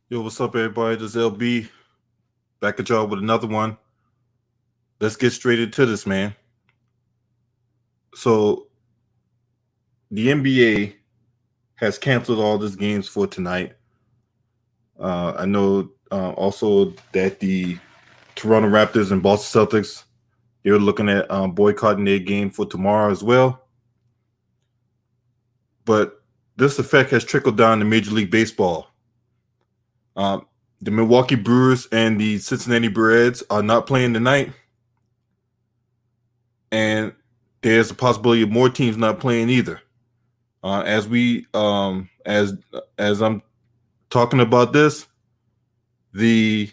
Yo, what's up, everybody? This is LB back at y'all with another one. Let's get straight into this, man. So, the NBA has canceled all these games for tonight. I know also that the Toronto Raptors and Boston Celtics, they're looking at boycotting their game for tomorrow as well. But this effect has trickled down to Major League Baseball. The Milwaukee Brewers and the Cincinnati Reds are not playing tonight. And there's a possibility of more teams not playing either. As I'm talking about this, the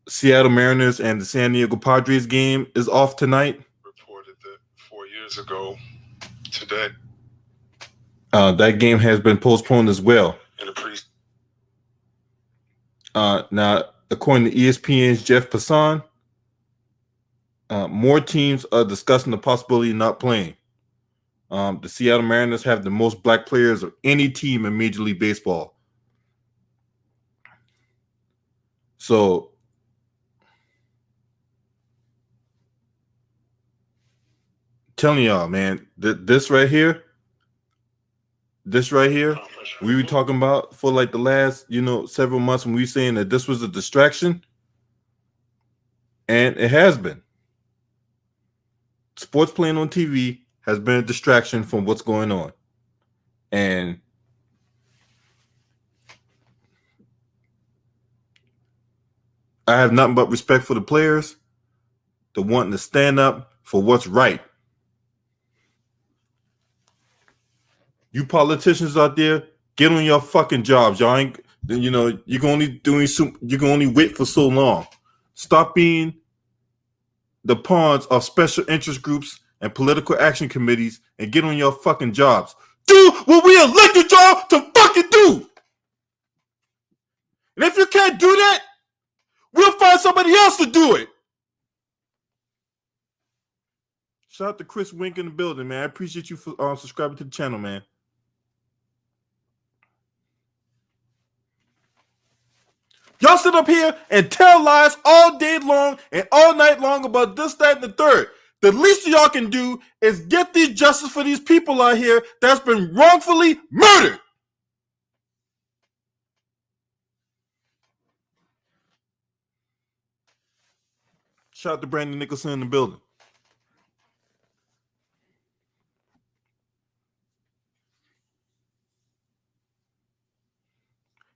Seattle Mariners and the San Diego Padres game is off tonight. Reported that 4 years ago today. That game has been postponed as well. In the pre. Now, according to ESPN's Jeff Passan, more teams are discussing the possibility of not playing. The Seattle Mariners have the most black players of any team in Major League Baseball. So, telling y'all, man, this right here, we were talking about for like the last, several months when we were saying that this was a distraction, and it has been. Sports playing on TV has been a distraction from what's going on. And I have nothing but respect for the players, the wanting to stand up for what's right. You politicians out there, get on your fucking jobs. Y'all ain't, you can only wait for so long. Stop being the pawns of special interest groups and political action committees and get on your fucking jobs. Do what we elected y'all to fucking do. And if you can't do that, we'll find somebody else to do it. Shout out to Chris Wink in the building, man. I appreciate you for subscribing to the channel, man. Y'all sit up here and tell lies all day long and all night long about this, that, and the third. The least y'all can do is get the justice for these people out here that's been wrongfully murdered. Shout out to Brandon Nicholson in the building.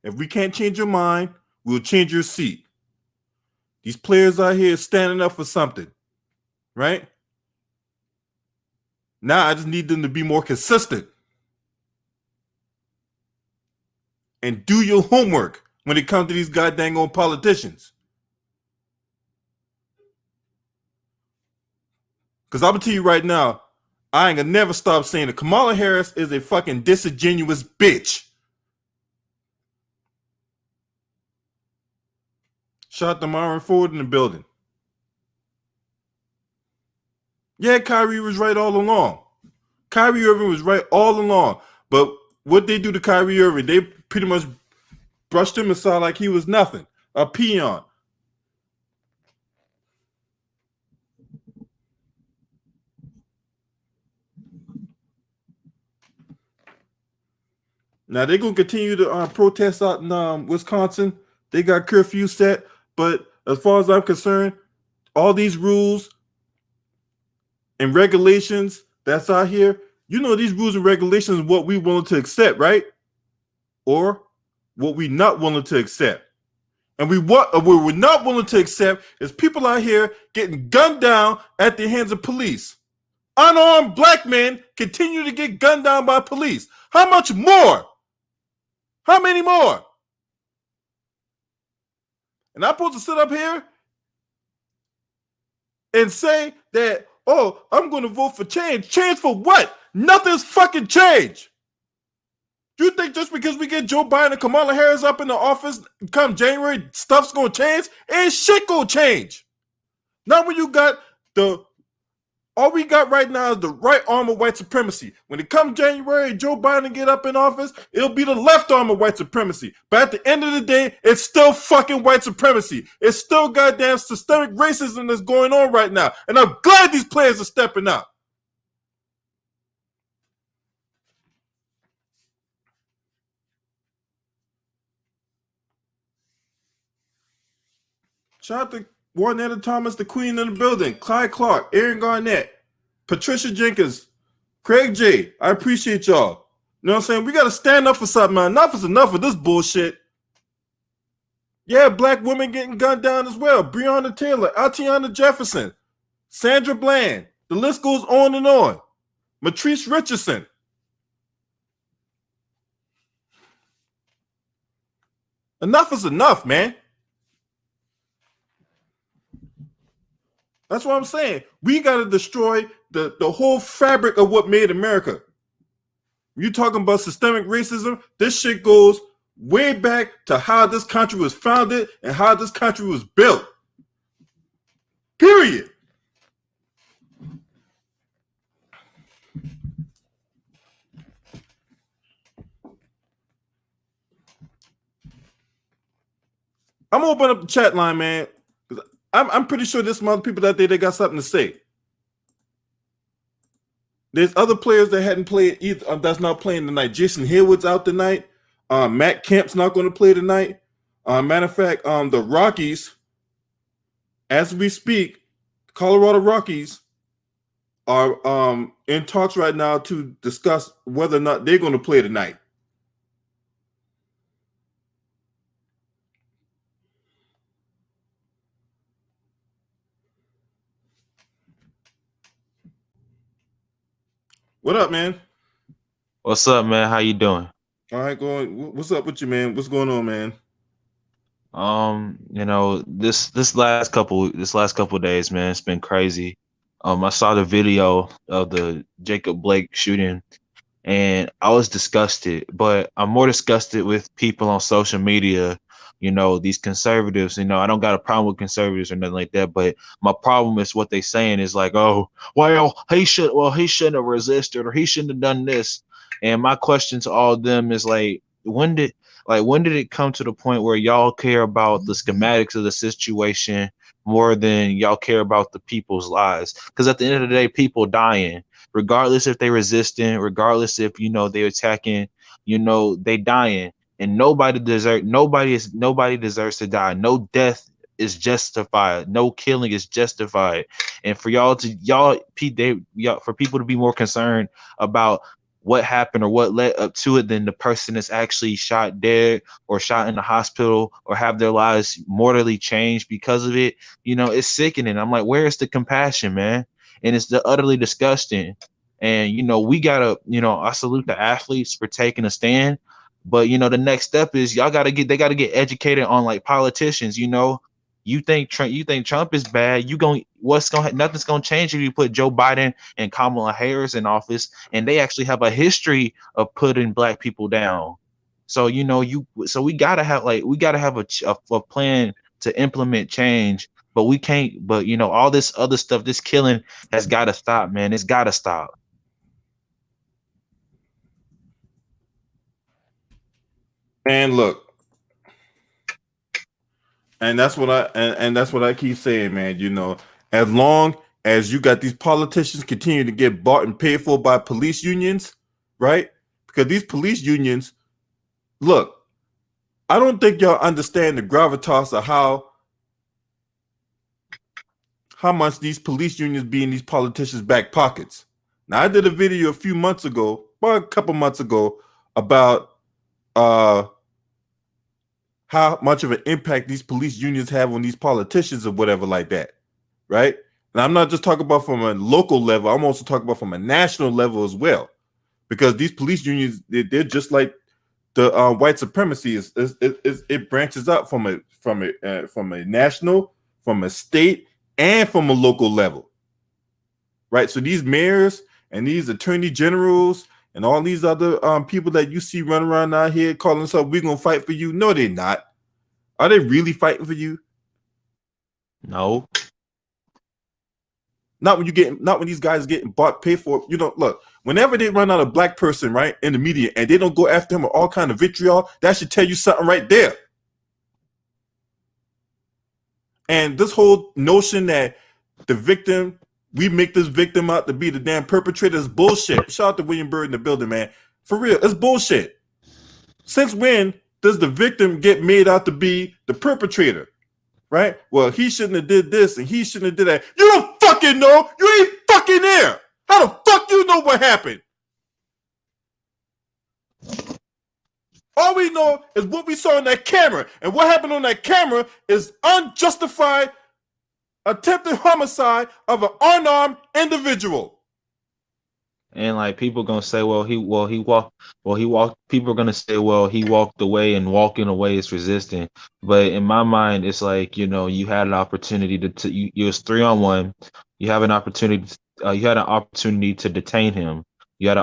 If we can't change your mind, we'll change your seat. These players out here standing up for something, right? Now I just need them to be more consistent and do your homework when it comes to these goddamn old politicians. Because I'm going to tell you right now, I ain't going to never stop saying that Kamala Harris is a fucking disingenuous bitch. Shout out to Myron Ford in the building. Yeah, Kyrie was right all along. Kyrie Irving was right all along. But what they do to Kyrie Irving, they pretty much brushed him aside like he was nothing. A peon. Now, they're going to continue to protest out in Wisconsin. They got curfew set. But as far as I'm concerned, all these rules and regulations that's out here, these rules and regulations are what we willing to accept, right? Or what we not willing to accept. And what we're not willing to accept is people out here getting gunned down at the hands of police. Unarmed black men continue to get gunned down by police. How much more? How many more? And I'm supposed to sit up here and say that, oh, I'm going to vote for change. Change for what? Nothing's fucking changed. Do you think just because we get Joe Biden and Kamala Harris up in the office come January, stuff's going to change? Ain't shit going to change. Not when you got the All we got right now is the right arm of white supremacy. When it comes January, Joe Biden get up in office, it'll be the left arm of white supremacy. But at the end of the day, it's still fucking white supremacy. It's still goddamn systemic racism that's going on right now. And I'm glad these players are stepping up. Shout out to Juanetta Thomas, the queen in the building, Clyde Clark, Aaron Garnett, Patricia Jenkins, Craig J. I appreciate y'all. You know what I'm saying? We got to stand up for something, man. Enough is enough of this bullshit. Yeah, black women getting gunned down as well. Breonna Taylor, Atiana Jefferson, Sandra Bland. The list goes on and on. Matrice Richardson. Enough is enough, man. That's what I'm saying. We got to destroy the whole fabric of what made America. You talking about systemic racism? This shit goes way back to how this country was founded and how this country was built. Period. I'm gonna open up the chat line, man. I'm pretty sure there's some other people out there that got something to say. There's other players that hadn't played either. That's not playing tonight. Jason Hayward's out tonight. Matt Kemp's not going to play tonight. Matter of fact, the Rockies, as we speak, Colorado Rockies are in talks right now to discuss whether or not they're going to play tonight. What up, man? What's up, man? How you doing? All right, what's up with you, man? What's going on, man? You know, this last couple of days, man, it's been crazy. I saw the video of the Jacob Blake shooting, and I was disgusted. But I'm more disgusted with people on social media. You know, these conservatives. You know, I don't got a problem with conservatives or nothing like that. But my problem is what they saying is like, oh, well, he shouldn't have resisted, or he shouldn't have done this. And my question to all of them is like, when did it come to the point where y'all care about the schematics of the situation more than y'all care about the people's lives? Because at the end of the day, people dying, regardless if they resisting, regardless if, you know, they're attacking, you know, they dying, and nobody deserves to die. No death is justified. No killing is justified. And for for people to be more concerned about what happened or what led up to it than the person that's actually shot dead or shot in the hospital or have their lives mortally changed because of it, you know, it's sickening. I'm like, where's the compassion, man? And it's utterly disgusting. And, you know, we gotta, you know, I salute the athletes for taking a stand, but, you know, the next step is they gotta get educated on, like, politicians. You know, you think Trump is bad, nothing's gonna change if you put Joe Biden and Kamala Harris in office, and they actually have a history of putting black people down. So, you know, we gotta have a plan to implement change, but we can't. But, you know, all this other stuff, this killing has got to stop, man. It's got to stop. And look, and that's what I keep saying, man. You know, as long as you got these politicians continue to get bought and paid for by police unions, right? Because these police unions, look, I don't think y'all understand the gravitas of how much these police unions be in these politicians' back pockets. Now, I did a video a few months ago, about a couple months ago, about how much of an impact these police unions have on these politicians or whatever like that, right? And I'm not just talking about from a local level. I'm also talking about from a national level as well, because these police unions, they're just like the white supremacy. It branches out from a national, from a state, and from a local level, right? So these mayors and these attorney generals and all these other people that you see running around out here calling themselves, we're going to fight for you. No, they're not. Are they really fighting for you? No. Not when these guys getting bought, paid for. Look, whenever they run out of black person, right, in the media, and they don't go after him with all kind of vitriol, that should tell you something right there. And this whole notion that the victim, we make this victim out to be the damn perpetrator is bullshit. Shout out to William Bird in the building, man. For real, it's bullshit. Since when does the victim get made out to be the perpetrator? Right? Well, he shouldn't have did this and he shouldn't have did that. You don't fucking know. You ain't fucking there. How the fuck you know what happened? All we know is what we saw on that camera. And what happened on that camera is unjustified attempted homicide of an unarmed individual. And like people gonna say, he walked. People are gonna say, well, he walked away, and walking away is resisting. But in my mind, it's like, you had an opportunity to you was 3-on-1. You have an opportunity. You had an opportunity to detain him. You had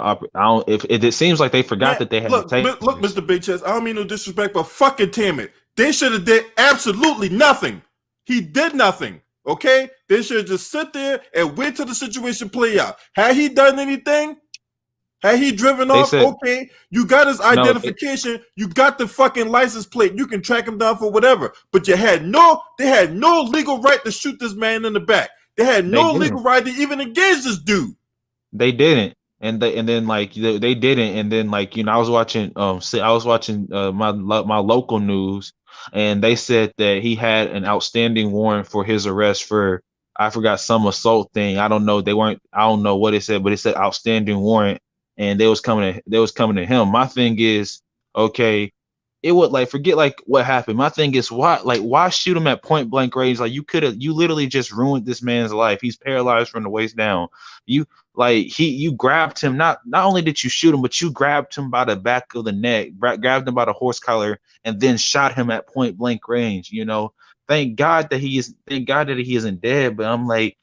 it seems like they forgot that they had look, Mr. Big Chest, I don't mean no disrespect, but fucking damn it. They should have did absolutely nothing. He did nothing. Okay? They should just sit there and wait till the situation play out. Had he done anything? Had he driven off? Okay, you got his identification. You got the fucking license plate. You can track him down for whatever. But they had no legal right to shoot this man in the back. They had no legal right to even engage this dude. They didn't. And then they didn't. And then I was watching my local news, and they said that he had an outstanding warrant for his arrest for, I forgot, some assault thing. I don't know. I don't know what it said, but it said outstanding warrant, and they was coming to him. My thing is, okay, it would forget what happened. My thing is, why shoot him at point blank range? You literally just ruined this man's life. He's paralyzed from the waist down. You grabbed him. Not only did you shoot him, but you grabbed him by the back of the neck, grabbed him by the horse collar, and then shot him at point blank range. Thank God that he isn't dead. But I'm like,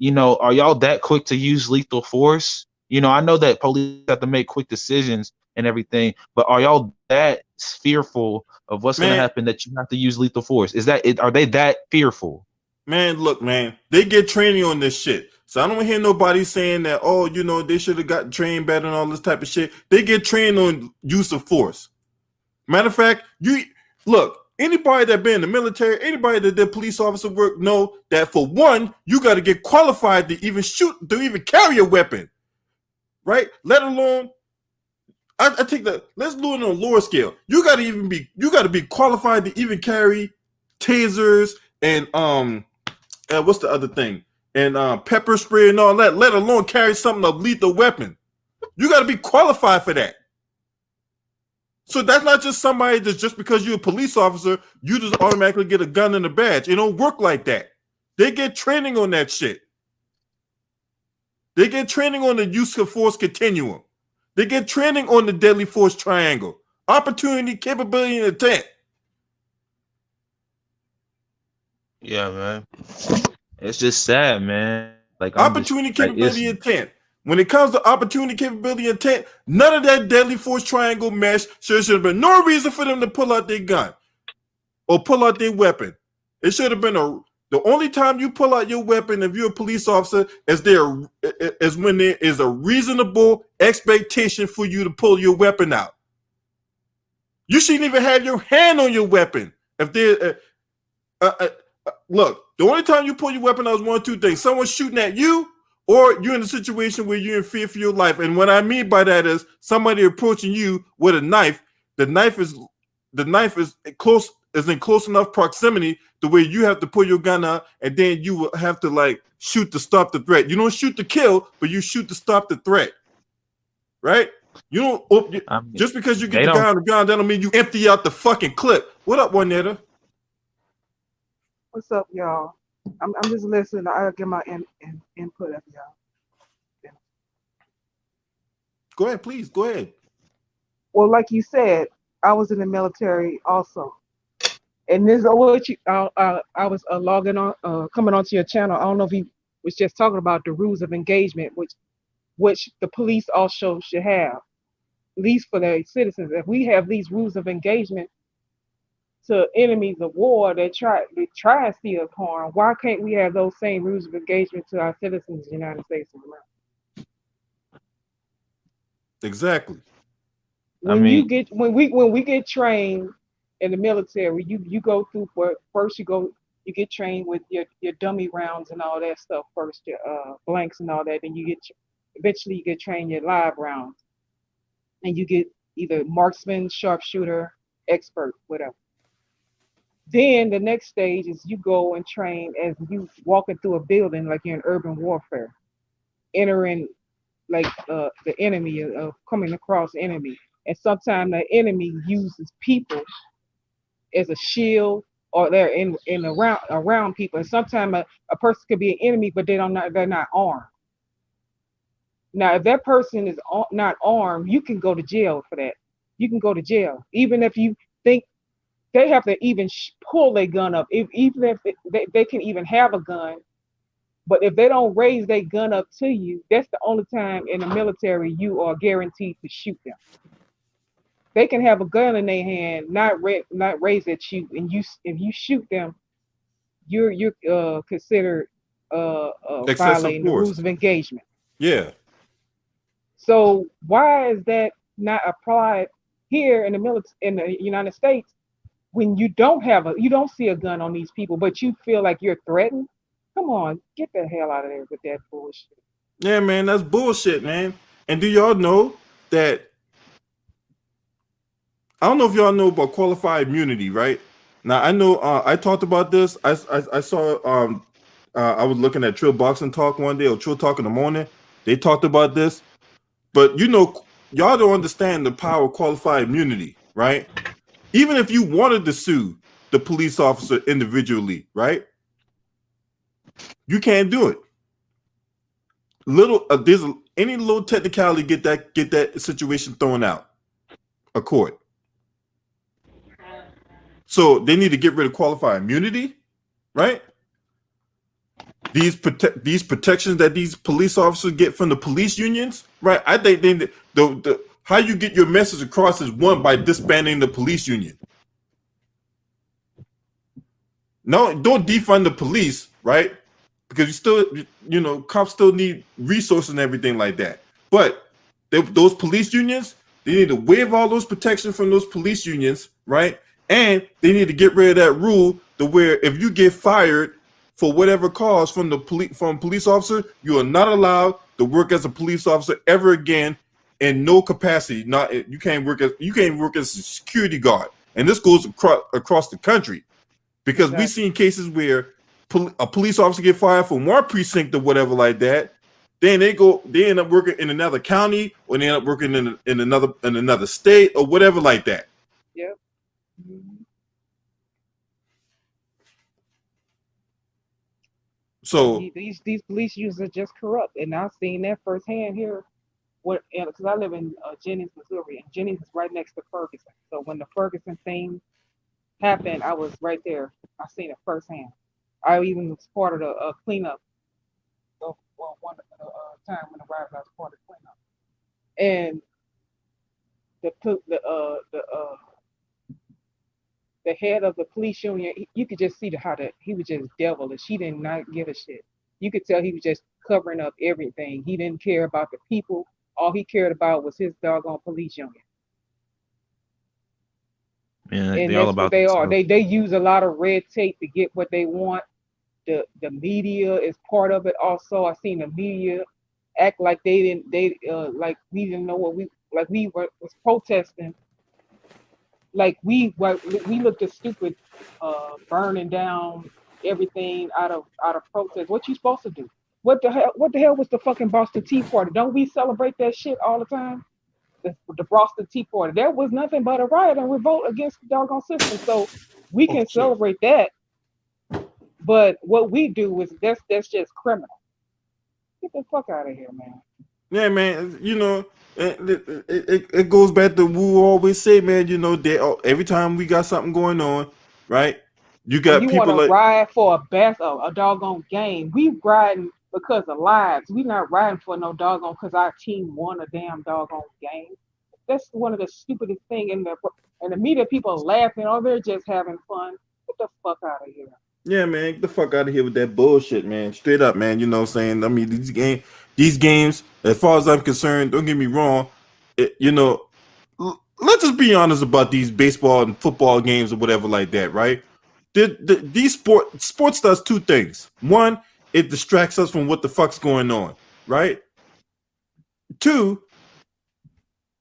are y'all that quick to use lethal force? I know that police have to make quick decisions and everything, but are y'all that fearful of what's going to happen that you have to use lethal force? Are they that fearful? Man, look, man, they get training on this shit. So I don't hear nobody saying that, they should have gotten trained better and all this type of shit. They get trained on use of force. Matter of fact, anybody that been in the military, anybody that did police officer work know that for one, you got to get qualified to even shoot, to even carry a weapon, right? Let alone, I take let's do it on a lower scale. You got to be qualified to even carry tasers and what's the other thing? And pepper spray and all that, let alone carry something of lethal weapon. You got to be qualified for that. So that's not just somebody that's just because you're a police officer, you just automatically get a gun and a badge. It don't work like that. They get training on that shit. They get training on the use of force continuum. They get training on the deadly force triangle. Opportunity, capability, and intent. Yeah, man. It's just sad, man. Opportunity, capability, intent. When it comes to opportunity, capability, intent, none of that deadly force triangle mesh. Should have been no reason for them to pull out their gun or pull out their weapon. It should have been the only time you pull out your weapon if you're a police officer is when there is a reasonable expectation for you to pull your weapon out. You shouldn't even have your hand on your weapon. If there, look, the only time you pull your weapon out is one of two things: someone's shooting at you, or you're in a situation where you're in fear for your life. And what I mean by that is somebody approaching you with a knife. The knife is in close enough proximity to where you have to pull your gun out, and then you will have to shoot to stop the threat. You don't shoot to kill, but you shoot to stop the threat. Right? You don't just because you get the guy on the ground, that don't mean you empty out the fucking clip. What up, Juanita? What's up, y'all? I'm just listening. I'll get my input of y'all. Yeah. Go ahead, please. Go ahead. Well, like you said, I was in the military also, and this is what I was logging on, coming onto your channel. I don't know if he was just talking about the rules of engagement, which the police also should have, at least for their citizens. If we have these rules of engagement, to enemies of war that try and see us harm. Why can't we have those same rules of engagement to our citizens of the United States of America? Exactly. I mean, When we get trained in the military, you go through first you get trained with your dummy rounds and all that stuff first, your blanks and all that, then eventually you get trained your live rounds, and you get either marksman, sharpshooter, expert, whatever. Then the next stage is you go and train as you walking through a building like you're in urban warfare, entering like the enemy, coming across the enemy. And sometimes the enemy uses people as a shield, or they're in around people. And sometimes a person could be an enemy, but they're not armed. Now, if that person is not armed, you can go to jail for that. You can go to jail, even if you think they have to even pull their gun up. Even if they can even have a gun, but if they don't raise their gun up to you, that's the only time in the military you are guaranteed to shoot them. They can have a gun in their hand, not raise at you, and if you shoot them, you're considered Excessive violating the force. rules of engagement. Yeah. So why is that not applied here in the United States when you don't see a gun on these people, but you feel like you're threatened? Come on, get the hell out of there with that bullshit. Yeah, man, that's bullshit, man. And do y'all know that? I don't know if y'all know about qualified immunity, right? Now I know I talked about this. I saw I was looking at Trill Boxing Talk one day, or Trill Talk in the morning. They talked about this, but y'all don't understand the power of qualified immunity, right? Even if you wanted to sue the police officer individually, right? You can't do it. There's any little technicality get that situation thrown out of court. So they need to get rid of qualified immunity, right? These protections that these police officers get from the police unions, right? I think the how you get your message across is one by disbanding the police union. No, don't defund the police, right? Because cops still need resources and everything like that. But those police unions, they need to waive all those protections from those police unions, right? And they need to get rid of that rule to where if you get fired for whatever cause from police officer, you are not allowed to work as a police officer ever again in no capacity. You can't work as a security guard, and this goes across the country because we've seen cases where a police officer get fired from one precinct or whatever like that. Then they end up working in another county, or they end up working in another state or whatever like that. Yep. Mm-hmm. So these police users are just corrupt, and I've seen that firsthand here. Because I live in Jennings, Missouri, and Jennings is right next to Ferguson. So when the Ferguson thing happened, I was right there. I seen it firsthand. I even was part of the cleanup. One time when I arrived, I was part of the cleanup, and the head of the police union, you could just see how he was just devilish. He did not give a shit. You could tell he was just covering up everything. He didn't care about the people. All he cared about was his doggone police union. Yeah, And they all that's about what they are. themselves. They use a lot of red tape to get what they want. The media is part of it also. I seen the media act like like we didn't know we was protesting. Like we looked as stupid, burning down everything out of protest. What you supposed to do? What the hell was the fucking Boston Tea Party? Don't we celebrate that shit all the time? The Boston Tea Party. That was nothing but a riot and revolt against the doggone system. So we can celebrate that. But what we do is that's just criminal. Get the fuck out of here, man. yeah, man, it goes back to what we always say, man. Every time we got something going on, right? You And got you want people to like, ride for a doggone game. We riding because of lives. We not riding for no doggone because our team won a damn doggone game. that's one of the stupidest thing in the media. People are laughing. Oh, they're just having fun. Get the fuck out of here. Yeah, man, get the fuck out of here with that bullshit, man. Straight up, man. You know what I'm saying? I mean, these games, as far as I'm concerned, don't get me wrong. Let's just be honest about these baseball and football games or whatever like that, right? These sports does two things. One, it distracts us from what the fuck's going on, right? Two,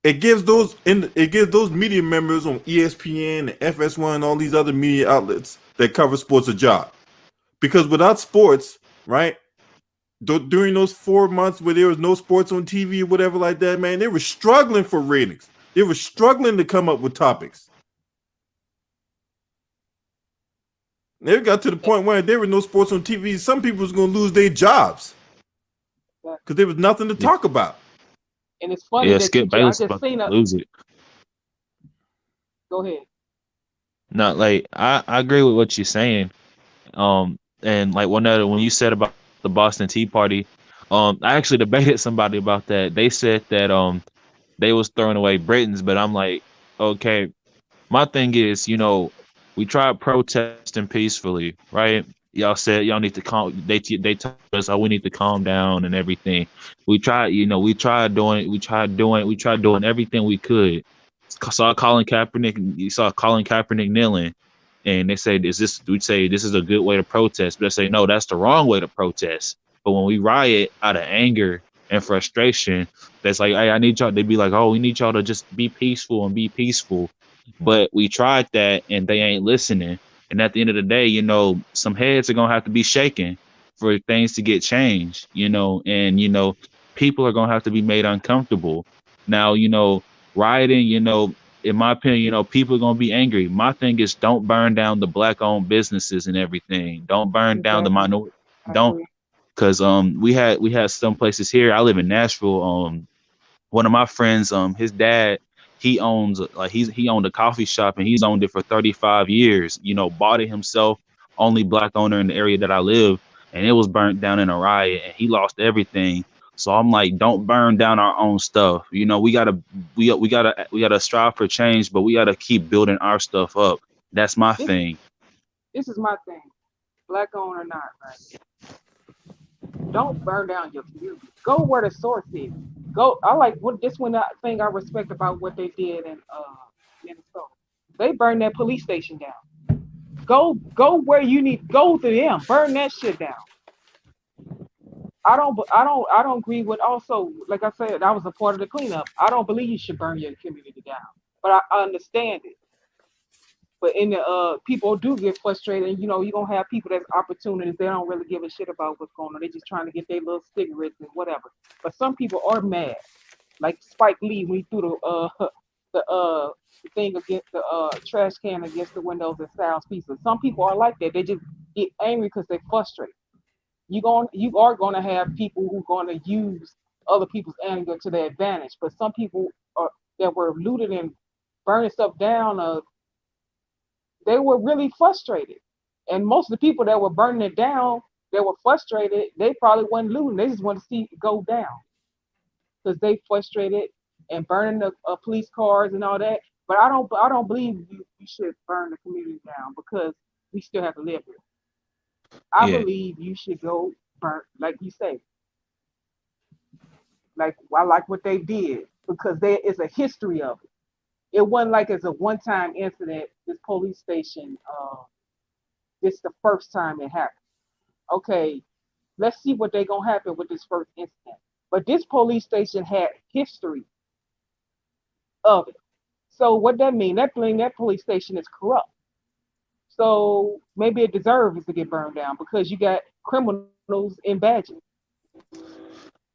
it gives those media members on ESPN, and FS1, and all these other media outlets that cover sports a job. Because without sports, right? During those 4 months where there was no sports on TV or whatever like that, man, they were struggling for ratings. They were struggling to come up with topics. They got to the point where there were no sports on TV. Some people was going to lose their jobs because there was nothing to talk about. And it's funny Yeah, that Skip I Bayless just about seen to a. lose it. Go ahead. No, like I agree with what you're saying. And like when you said about the Boston Tea Party, I actually debated somebody about that. They said that they was throwing away Britons, but I'm like, okay, my thing is, we tried protesting peacefully, right? Y'all said y'all need to calm. They told us, oh, we need to calm down and everything. We tried, we tried doing everything we could. You saw Colin Kaepernick kneeling, and they say, we'd say this is a good way to protest. But they say, no, that's the wrong way to protest. But when we riot out of anger and frustration, that's like, hey, I need y'all. They'd be like, oh, we need y'all to just be peaceful and be peaceful. But we tried that and they ain't listening. And at the end of the day, some heads are going to have to be shaken for things to get changed, and, people are going to have to be made uncomfortable. Now, rioting, in my opinion, people are going to be angry. My thing is, don't burn down the black owned businesses and everything. Don't burn down the Exactly. minority. I Don't, agree. because we had some places here. I live in Nashville. One of my friends, his dad, he owns he owned a coffee shop and he's owned it for 35 years. Bought it himself, only black owner in the area that I live, and it was burnt down in a riot and he lost everything. So I'm like, don't burn down our own stuff. We gotta strive for change, but we gotta keep building our stuff up. That's my This thing. this is my thing. Black owned or not, right? Don't burn down your community. Go where the source is. Go. I like what this one thing I respect about what they did in Minnesota. They burned that police station down. Go where you need. Go to them. Burn that shit down. I don't agree with. Also, like I said, I was a part of the cleanup. I don't believe you should burn your community down, but I understand it. But in the people do get frustrated. And, you're gonna have people that's opportunities. They don't really give a shit about what's going on. They're just trying to get their little cigarettes and whatever. But some people are mad, like Spike Lee when he threw the thing against the trash can against the windows and Styles pieces. Some people are like that. They just get angry because they're frustrated. You are gonna have people who are gonna use other people's anger to their advantage. But some people are that were looted and burning stuff down. They were really frustrated. And most of the people that were burning it down, they were frustrated. They probably wasn't looting. They just want to see it go down because they frustrated and burning the police cars and all that. But I don't believe you should burn the community down because we still have to live here. I Yeah, believe you should go burn, like you say, like I like what they did because there is a history of it. It wasn't like it's a one-time incident. This police station, this is the first time it happened. Okay, let's see what they gonna happen with this first incident. But this police station had history of it. So what that mean? That police station is corrupt. So maybe it deserves to get burned down because you got criminals in badges.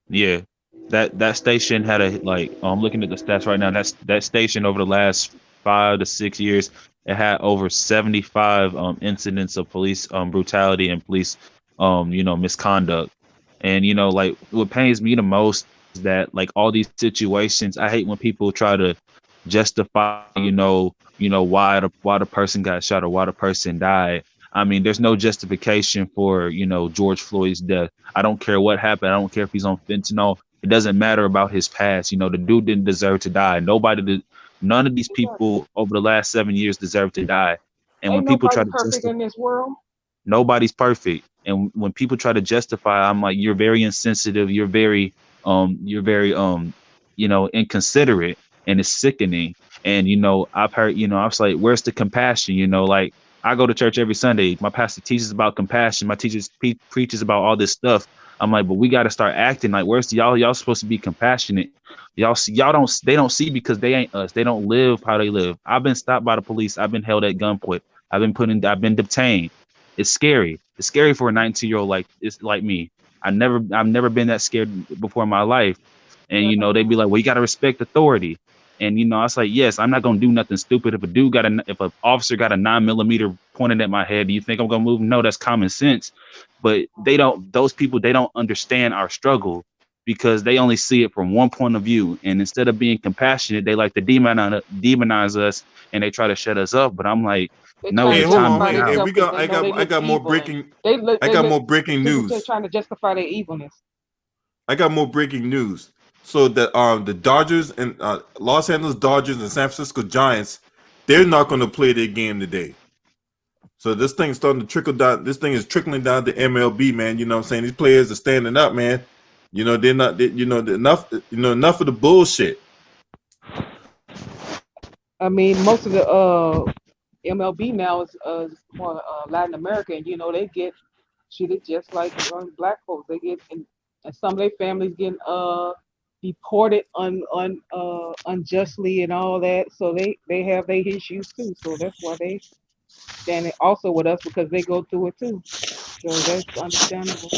yeah. That station had a like. I'm looking at the stats right now. That station over the last 5 to 6 years, it had over 75 incidents of police brutality and police misconduct. And like what pains me the most is that like all these situations. I hate when people try to justify why the person got shot or why the person died. I mean, there's no justification for George Floyd's death. I don't care what happened. I don't care if he's on fentanyl. It doesn't matter about his past. You know, the dude didn't deserve to die. None of these people over the last 7 years deserve to die. And when Ain't people nobody try to perfect in this world. nobody's perfect, and when people try to justify, I'm like, you're very insensitive, you're very you know, inconsiderate, and it's sickening. And you know, I've heard, you know, I was like, where's the compassion? You know, like, I go to church every Sunday, my pastor teaches about compassion, my teachers preaches about all this stuff. I'm like, but we got to start acting like, where's y'all supposed to be compassionate. Y'all don't, they don't see, because they ain't us, they don't live how they live. I've been stopped by the police, I've been held at gunpoint, I've been detained. It's scary. It's scary for a 19-year-old like me. I've never been that scared before in my life. And you know, they'd be like, well, you gotta respect authority. And you know, I was like, yes, I'm not gonna do nothing stupid. If an officer got a 9mm pointed at my head, do you think I'm gonna move? No, that's common sense. But those people, they don't understand our struggle, because they only see it from one point of view. And instead of being compassionate, they like to demonize us, and they try to shut us up. But I'm like, They no, trying Hey, to it's hold time to on. justify get Hey, out. themselves because I they know they I look got more evil, and breaking. they look. I They got look. more breaking People just news. trying to justify their evilness. I got more breaking news. So that the Dodgers and Los Angeles Dodgers and San Francisco Giants, they're not going to play their game today. So this thing's starting to trickle down. This thing is trickling down to MLB, man. You know what I'm saying? These players are standing up, man. You know, they're not. You know, enough. You know, enough of the bullshit. I mean, most of the MLB now is more Latin America, and you know they get treated just like black folks. They get, and some of their families getting deported unjustly and all that. So they have their issues too. So that's why they standing also with us, because they go through it too. So that's understandable.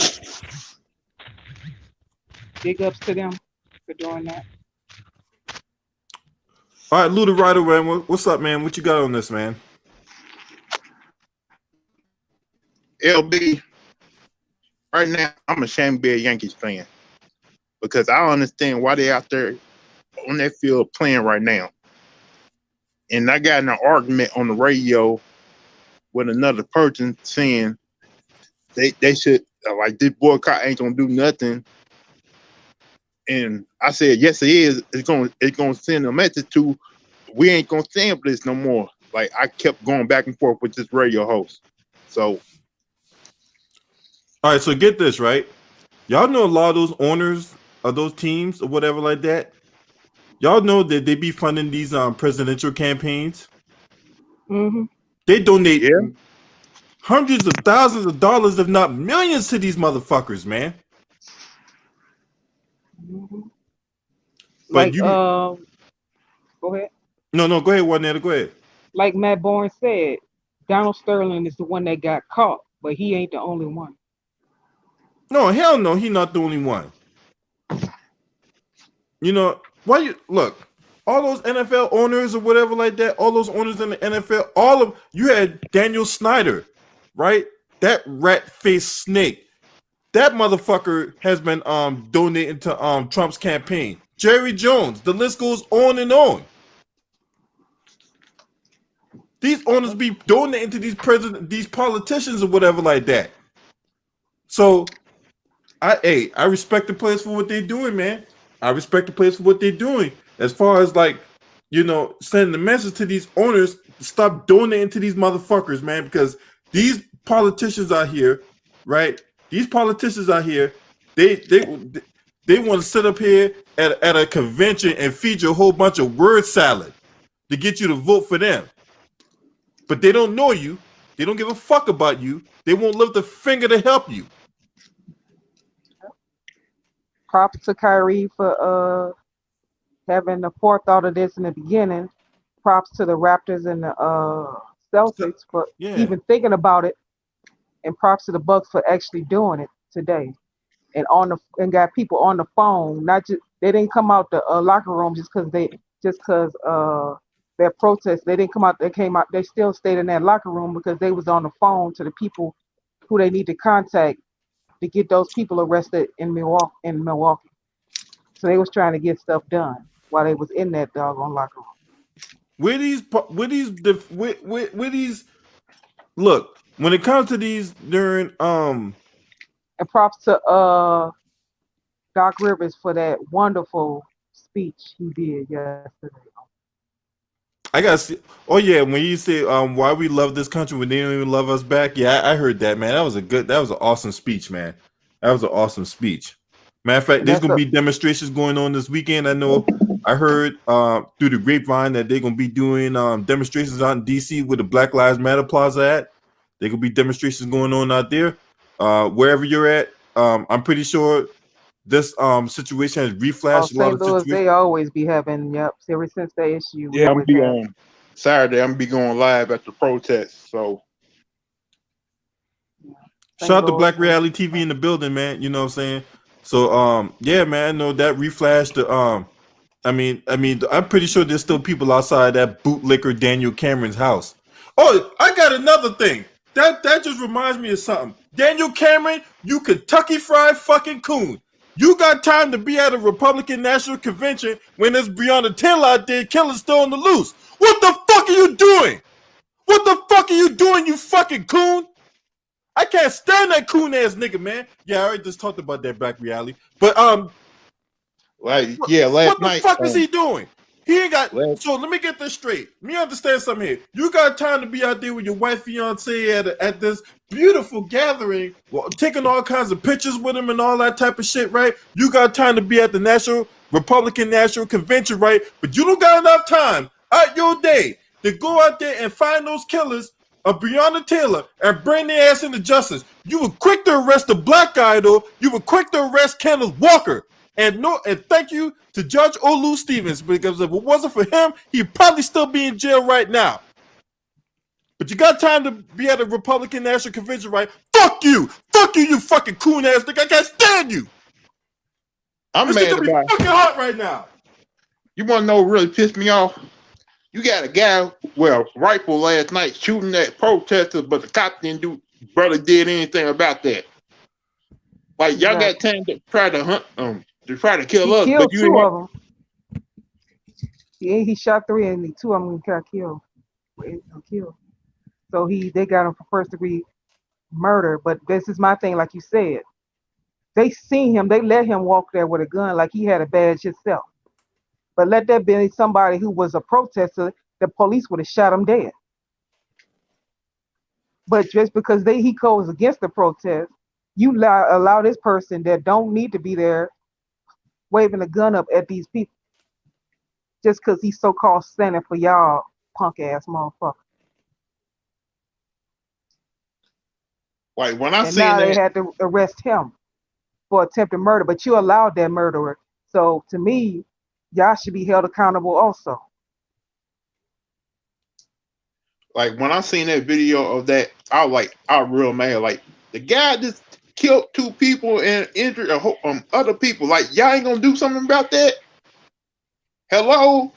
Big ups to them for doing that. All right, Luda Rider, man. What's up, man? What you got on this, man? LB, right now, I'm ashamed to be a Yankees fan because I don't understand why they out there on that field playing right now. And I got in an argument on the radio with another person saying they should, like, this boycott ain't gonna do nothing. And I said, yes, it is. It's gonna send a message to, we ain't gonna stand for this no more. Like, I kept going back and forth with this radio host. So All right, so get this, right? Y'all know a lot of those owners of those teams or whatever like that. Y'all know that they be funding these presidential campaigns. Hmm. They donate yeah, hundreds of thousands of dollars, if not millions, to these motherfuckers, man. Hmm. But Like you, go ahead. no, go ahead, Juanetta, go ahead. Like Matt Bourne said, Donald Sterling is the one that got caught, but he ain't the only one. No, hell no, he not the only one. You know why? You look, all those NFL owners or whatever like that, all those owners in the NFL, all of you had Daniel Snyder, right? That rat-faced snake. That motherfucker has been donating to Trump's campaign. Jerry Jones. The list goes on and on. These owners be donating to these politicians or whatever like that. So I respect the players for what they're doing, man. I respect the players for what they're doing. As far as, like, you know, sending the message to these owners, stop donating to these motherfuckers, man, because these politicians out here, right? These politicians out here, they want to sit up here at a convention and feed you a whole bunch of word salad to get you to vote for them. But they don't know you. They don't give a fuck about you. They won't lift a finger to help you. Props to Kyrie for having the forethought of this in the beginning. Props to the Raptors and the Celtics for Yeah. even thinking about it, and props to the Bucks for actually doing it today. And got people on the phone. Not just, they didn't come out the locker room just because their protest. They didn't come out. They came out. They still stayed in that locker room because they was on the phone to the people who they need to contact to get those people arrested in Milwaukee. So they was trying to get stuff done while they was in that doggone locker room. Where these look, when it comes to these during And props to Doc Rivers for that wonderful speech he did yesterday. I gotta see. Oh yeah, when you say why we love this country when they don't even love us back. Yeah, I heard that, man. That was an awesome speech, man. That was an awesome speech. Matter of fact, And there's that's gonna a be demonstrations going on this weekend. I heard through the grapevine that they're gonna be doing demonstrations out in DC with the Black Lives Matter Plaza at. There gonna be demonstrations going on out there. Wherever you're at, I'm pretty sure this situation has reflashed a lot St. of Louis. situations. They always be having ever since the issue. We Yeah, I'm always be have on Saturday. I'm be going live at the protest. So St. Shout out to Louis. Black Reality TV in the building, man. You know what I'm saying? So yeah, man, I know that reflashed the I'm pretty sure there's still people outside that bootlicker Daniel Cameron's house. Oh, I got another thing. That just reminds me of something. Daniel Cameron, you Kentucky Fried fucking coon. You got time to be at a Republican National Convention when there's Breonna Taylor out there killing still on the loose. What the fuck are you doing? What the fuck are you doing, you fucking coon? I can't stand that coon ass nigga, man. Yeah, I already just talked about that Black Reality. But like yeah, last what the night. fuck is he doing? He ain't got. Last, So let me get this straight. Let me understand something here. You got time to be out there with your wife, fiance at this beautiful gathering, well, taking all kinds of pictures with him and all that type of shit, right? You got time to be at the Republican National Convention, right? But you don't got enough time out your day to go out there and find those killers of Breonna Taylor and bring their ass into justice. You were quick to arrest the black guy, though. You were quick to arrest Kenneth Walker. And thank you to Judge Olu Stevens, because if it wasn't for him, he'd probably still be in jail right now. But you got time to be at a Republican National Convention, right? Fuck you, you fucking coon ass nigga. I can't stand you. I'm This mad nigga be about. fucking hot right now. You want to know what really pissed me off? You got a guy, rifle last night shooting at protesters, but the cop didn't do, brother did anything about that. Like y'all got time to try to hunt to try to kill He us, killed but you two ain't. of them. He shot three and two of them got killed. So they got him for first degree murder. But this is my thing, like you said. They seen him, they let him walk there with a gun like he had a badge himself. But let that be somebody who was a protester, the police would have shot him dead. But just because he goes against the protest, you allow this person that don't need to be there waving a gun up at these people just because he's so-called standing for y'all punk ass motherfucker. Like when I And seen now that, they had to arrest him for attempted murder, but you allowed that murderer. So to me, y'all should be held accountable also. like when I seen that video of that, I was real mad. Like the guy just killed two people and injured other people. Like y'all ain't gonna do something about that? Hello?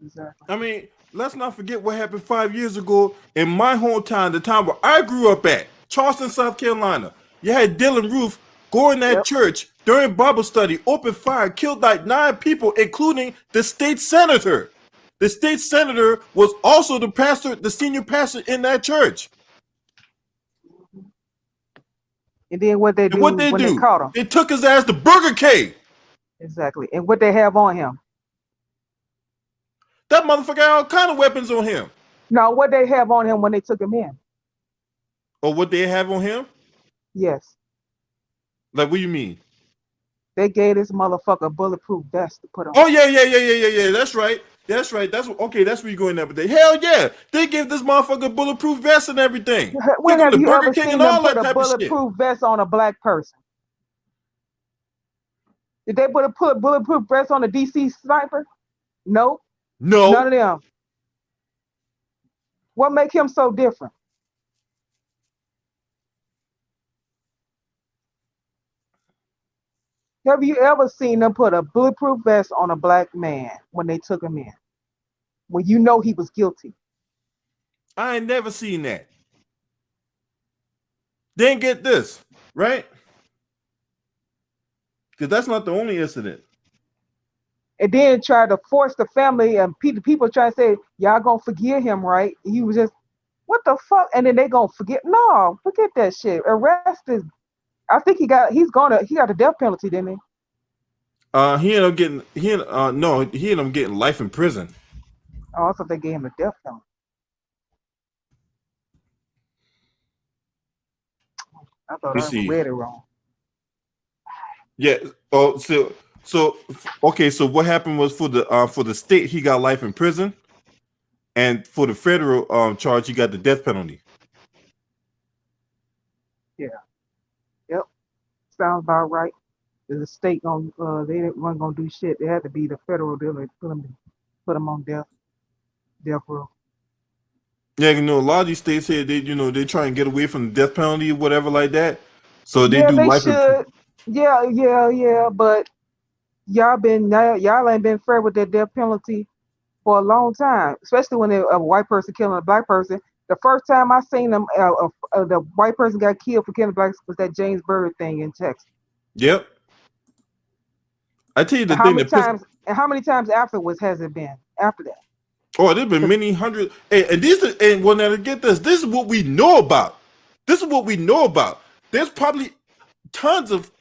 Exactly. I mean, let's not forget what happened 5 years ago in my hometown, the town where I grew up at, Charleston, South Carolina. You had Dylan Roof go in that church during Bible study, open fire, killed like 9 people, including the state senator. The state senator was also the pastor, the senior pastor in that church. And then what they do when they caught him? They took his ass to Burger King. Exactly. And what they have on him? That motherfucker had all kind of weapons on him. No, what they have on him when they took him in? Or what they have on him? Yes. Like, what do you mean? They gave this motherfucker a bulletproof vest to put on. Oh, yeah. That's right. That's where you're going that day. Hell yeah. They gave this motherfucker a bulletproof vest and everything. When have you ever seen them put a type bulletproof vest on a black person? Did they put a bulletproof vest on a DC sniper? Nope. No. None of them. What make him so different? Have you ever seen them put a bulletproof vest on a black man when they took him in? When you know he was guilty? I ain't never seen that. Then get this, right? Because that's not the only incident. And then try to force the family and people try to say, y'all gonna forgive him, right? He was just, what the fuck? And then they gonna forget. No, forget that shit. Arrest this I think he got the death penalty, didn't he? He ended up getting no, he ended up getting life in prison. Oh, I thought they gave him a death penalty. I thought Let me I see. read it wrong. Yeah. Oh, so okay. So what happened was for the state he got life in prison, and for the federal charge he got the death penalty. Yeah. Yep. Sounds about right. The state they weren't gonna do shit. They had to be the federal deal to put them on death row. Yeah, a lot of these states here they try and get away from the death penalty or whatever like that. So they Yeah, do they life in should. Yeah. But y'all ain't been fair with that death penalty for a long time, especially when a white person killing a black person. The first time I seen them, the white person got killed for killing a black was that James Byrd thing in Texas. Yep. I tell you the And how thing many that pissed. times afterwards has it been after that? Oh, there's been 'Cause many hundred. And well, now to get this, this is what we know about. This is what we know about. There's probably tens of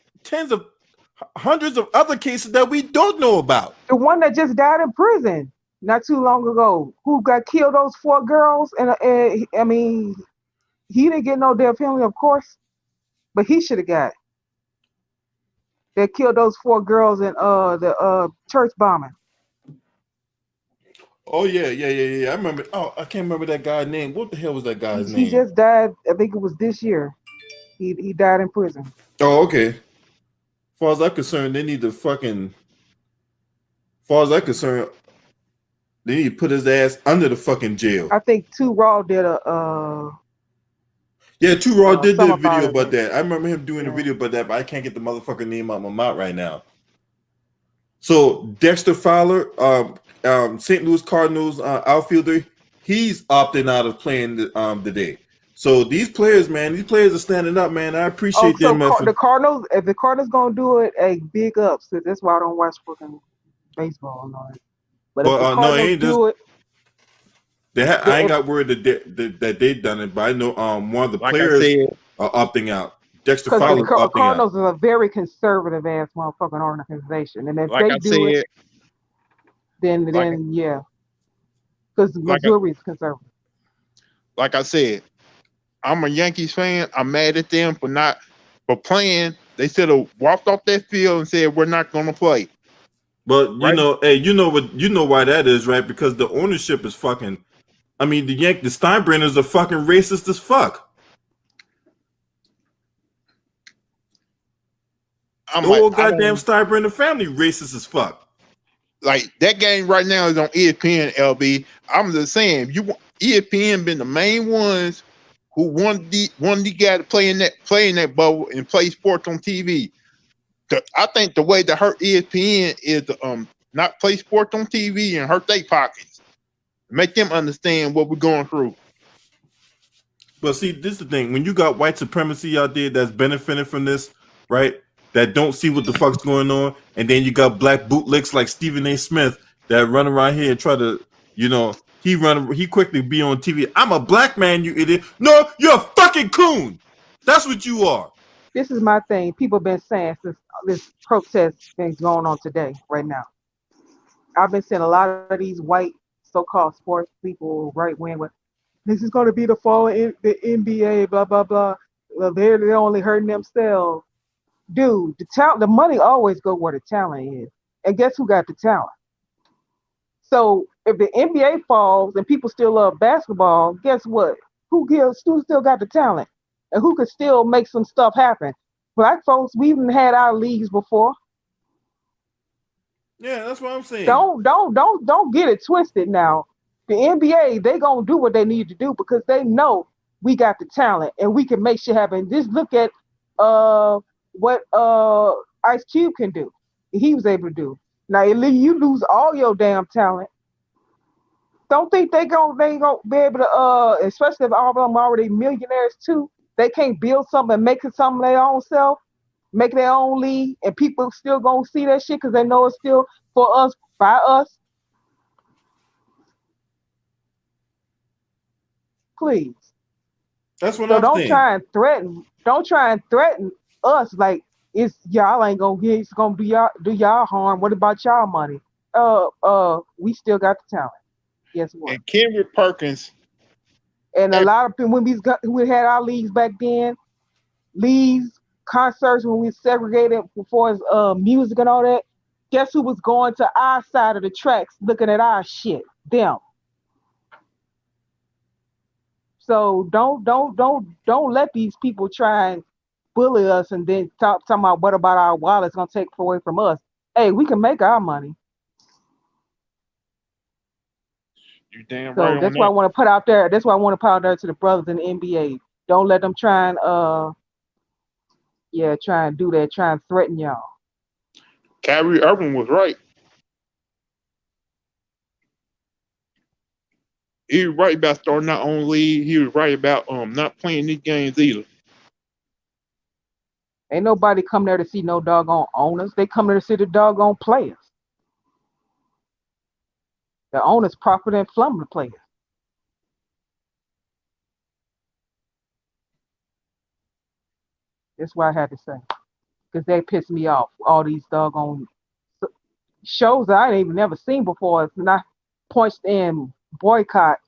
hundreds of other cases that we don't know about. the one that just died in prison not too long ago, who got killed, those 4 girls, and I mean, he didn't get no death penalty, of course, but he should have got. They killed those 4 girls in the church bombing. Oh yeah. I remember. Oh, I can't remember that guy's name. What the hell was that guy's He name? just died. I think it was this year. He died in prison. Oh, okay. As far as I'm concerned, they need to fucking. As far as I'm concerned, they need to put his ass under the fucking jail. I think Two Raw did Yeah, Two Raw did some a about video it. about that. I remember him doing a Yeah. video about that, but I can't get the motherfucking name out of my mouth right now. So Dexter Fowler, St. Louis Cardinals outfielder, he's opting out of playing today. So these players, man, are standing up, man. I Oh, appreciate so them. the Cardinals, if the Cardinals gonna do it, a big ups. So that's why I don't watch fucking baseball and all that. But if the But no, it Cardinals ain't just. do it, I ain't if, got word that they done it, but I know one of the Like I players said, are opting out. Dexter because Fowler's the opting out. Cardinals is a very conservative ass motherfucking organization, and if like they I do it, said, then like yeah, because like I, Missouri is conservative. like I said, I'm a Yankees fan. I'm mad at them for playing. They should have walked off that field and said we're not going to play. But Right? hey, you know why that is, right? Because the ownership is fucking. I mean, the Steinbrenners are fucking racist as fuck. I'm The like, whole I goddamn don't Steinbrenner family racist as fuck. like that game right now is on ESPN. LB, I'm just saying, ESPN been the main ones who want the guy to play in that bubble and play sports on TV. I think the way to hurt ESPN is to not play sports on TV and hurt their pockets. Make them understand what we're going through. But see, this is the thing. When you got white supremacy out there that's benefiting from this, right? That don't see what the fuck's going on, and then you got black bootlicks like Stephen A. Smith that run around here and try to, he quickly be on TV. I'm a black man, you idiot. No, you're a fucking coon. That's what you are. This is my thing. People been saying since this protest been going on today, right now. I've been seeing a lot of these white so-called sports people, right wing, with this is going to be the fall of the NBA, blah blah blah. Well, they're only hurting themselves, dude. The money always go where the talent is, and guess who got the talent? So if the NBA falls and people still love basketball, guess what? Who still got the talent, and who could still make some stuff happen? Black folks, we even had our leagues before. Yeah, that's what I'm saying. Don't get it twisted now. The NBA, they gonna do what they need to do because they know we got the talent and we can make shit happen. Just look at what Ice Cube can do. He was able to do. Now you lose all your damn talent. Don't think they ain't gonna be able to especially if all of them already millionaires too. They can't build something and make it something their own self, make their own league, and people still gonna see that shit because they know it's still for us, by us. Please. That's what So I'm don't saying. try and threaten. Don't try and threaten us like it's y'all ain't gonna get it's gonna be y'all do y'all harm. What about y'all money? We still got the talent. Guess what? And Kendrick Perkins, And a lot of people when we had our leagues back then, leagues, concerts when we segregated before music and all that. Guess who was going to our side of the tracks looking at our shit? Them. So don't let these people try and bully us and then talking about what about our wallets gonna take away from us. Hey, we can make our money. you damn So right on that's why I that. want to put out there. That's why I want to put out there to the brothers in the NBA. Don't let them try and try and do that, try and threaten y'all. Kyrie Irving was right. He was right about starting our own league. He was right about not playing these games either. Ain't nobody come there to see no doggone owners. They come there to see the doggone players. The owners profit and flum the players. That's what I had to say. Because they piss me off. All these doggone shows that I ain't even never seen before. It's not punched in boycott,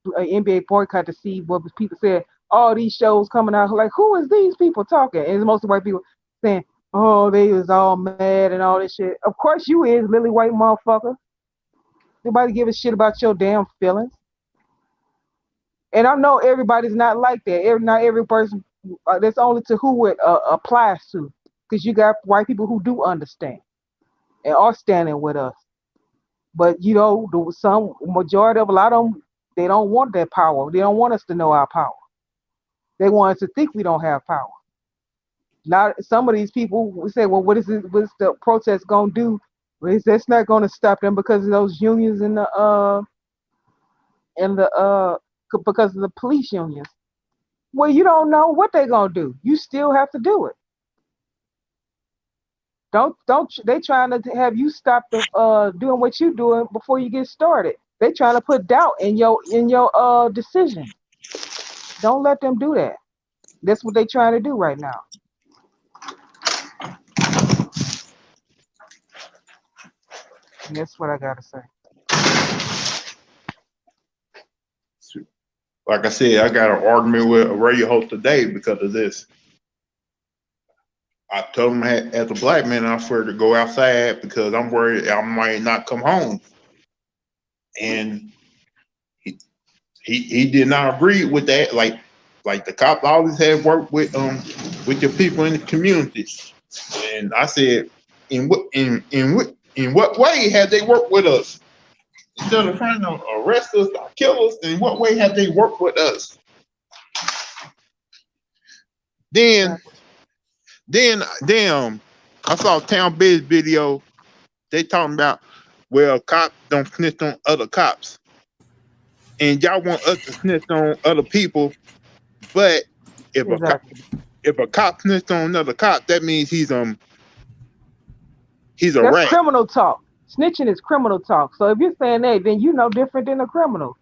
NBA boycott to see what people said. All these shows coming out, like, who is these people talking? And it's mostly white people saying, oh, they was all mad and all this shit. Of course you is, lily white motherfucker. Nobody give a shit about your damn feelings. And I know everybody's not like that. Not every person. That's only to who it applies to. Because you got white people who do understand and are standing with us. But you know, some majority of a lot of them, they don't want that power. They don't want us to know our power. They want us to think we don't have power. Now, some of these people we say, well, what is it? What's the protest gonna do? Well, that's not gonna stop them because of those unions and the because of the police unions. Well, you don't know what they're gonna do. You still have to do it. Don't they trying to have you stop the doing what you're doing before you get started. They trying to put doubt in your decision. Don't let them do that. That's what they trying to do right now. And that's what I gotta say. Like I said, I got an argument with a radio host today because of this. I told him as a black man, I'm afraid to go outside because I'm worried I might not come home. And he did not agree with that. Like the cops always have worked with your people in the community. And I said, in what way have they worked with us? Instead of trying to arrest us or kill us, in what way have they worked with us? Then I saw Town Biz video. They talking about, well, cops don't snitch on other cops, and y'all want us to snitch on other people. But if Exactly. if a cop snitched on another cop, that means he's a That's rat. criminal talk. Snitching is criminal talk. So if you're saying that, then you know different than a criminal.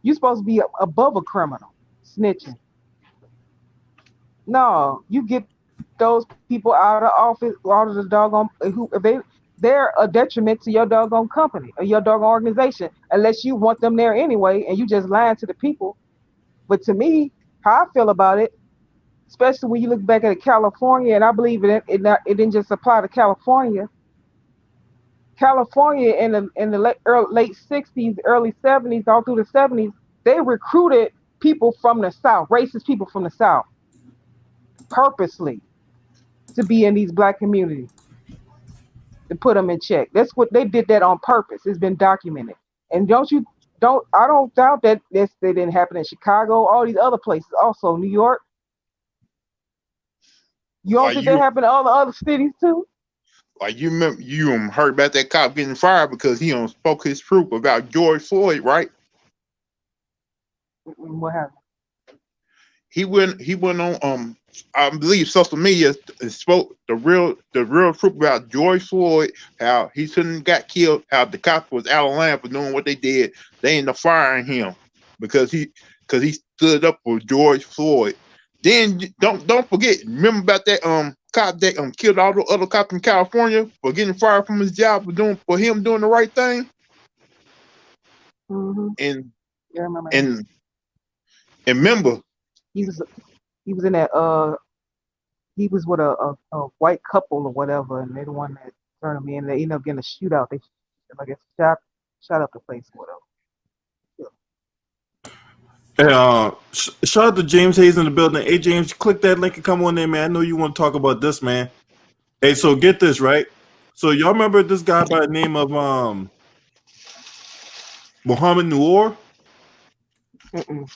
You're supposed to be above a criminal. Snitching. No, you get those people out of office, out of the doggone who they're a detriment to your doggone company or your doggone organization, unless you want them there anyway, and you just lying to the people. But to me, how I feel about it, especially when you look back at California, and I believe it didn't just apply to California. California in the late 60s, early 70s, all through the 70s, they recruited people from the South, racist people from the South, purposely to be in these black communities to put them in check. That's what they did that on purpose. It's been documented. And I don't doubt that they didn't happen in Chicago, all these other places, also New York. You don't think that happened to all the other cities too? Like you remember, you heard about that cop getting fired because he spoke his truth about George Floyd, right? What happened? He went on I believe social media and spoke the real truth about George Floyd, how he shouldn't have got killed, how the cops was out of line for doing what they did. They ended up firing him because he stood up for George Floyd. Then don't forget. Remember about that cop that killed all the other cops in California for getting fired from his job for him doing the right thing. Mm-hmm. And Yeah, I remember that. and remember, He was in that he was with a white couple or whatever, and they the one that turned him in. They ended up getting a shootout. They I guess shot up the place or whatever. And, shout out to James Hayes in the building. Hey, James, click that link and come on in, man. I know you want to talk about this, man. Hey, so get this, right? So y'all remember this guy by the name of Mohammed Noor? Mm-mm.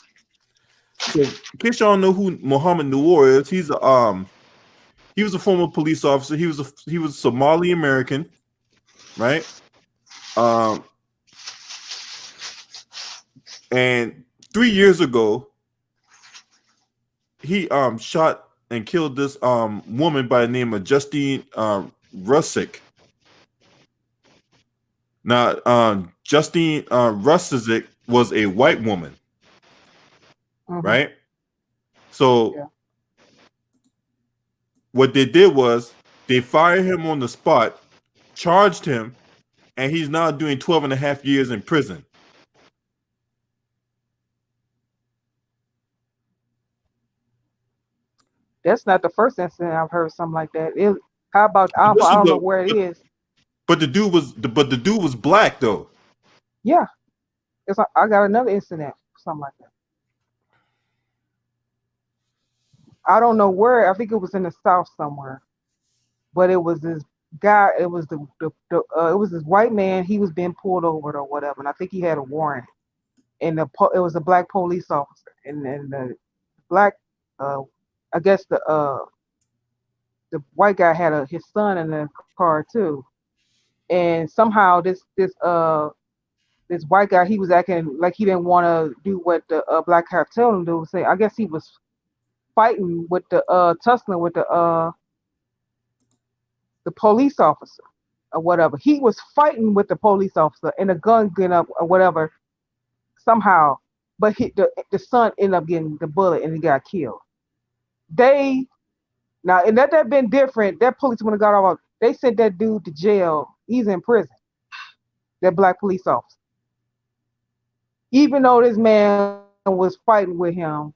So, in case y'all know who Mohammed Noor is, he was a former police officer. He was Somali American, right? And 3 years ago, he shot and killed this woman by the name of Justine Rusick. Now, Justine Rusick was a white woman, Mm-hmm. right? So Yeah. what they did was they fired him on the spot, charged him, and he's now doing 12 and a half years in prison. That's not the first incident I've heard something like that. How about I This is don't know the where it is. but the dude was black though. Yeah, I got another incident, something like that. I don't know where. I think it was in the South somewhere, but it was this guy. It was it was this white man. He was being pulled over or whatever, and I think he had a warrant. And it was a black police officer, and the black, uh, I guess the white guy had his son in the car too, and somehow this white guy, he was acting like he didn't want to do what the black guy told him to do. Say, I guess he was fighting with tussling with the police officer or whatever. He was fighting with the police officer, and the gun get up or whatever somehow. But the son ended up getting the bullet, and he got killed. They Now, and that been different. That police would have got off. They sent that dude to jail. He's in prison. That black police officer. Even though this man was fighting with him,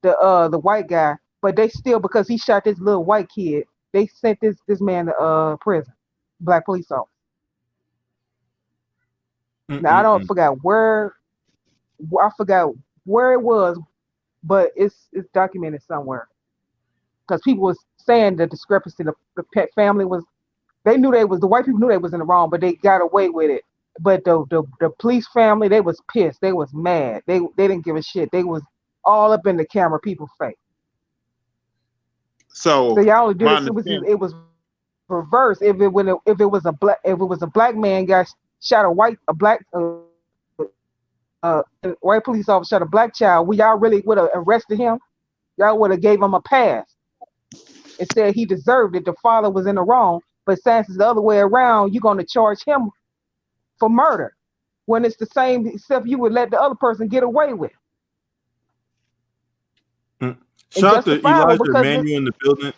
the white guy, but they still, because he shot this little white kid, they sent this man to prison. Black police officer. Now I don't Mm-mm-mm. I forgot where it was, but it's documented somewhere. Because people was saying the discrepancy. The pet family was, the white people knew they was in the wrong, but they got away with it. But the police family, they was pissed. They was mad. They didn't give a shit. They was all up in the camera people face. so So y'all only did my it understanding. was reversed. If it was a black man got shot a black white police officer shot a black child, y'all really would have arrested him. Y'all would have gave him a pass and said he deserved it. The father was in the wrong. But since it's the other way around, you're gonna charge him for murder when it's the same stuff you would let the other person get away with Mm. and Shout out to justifiable Elijah because Emmanuel in the building,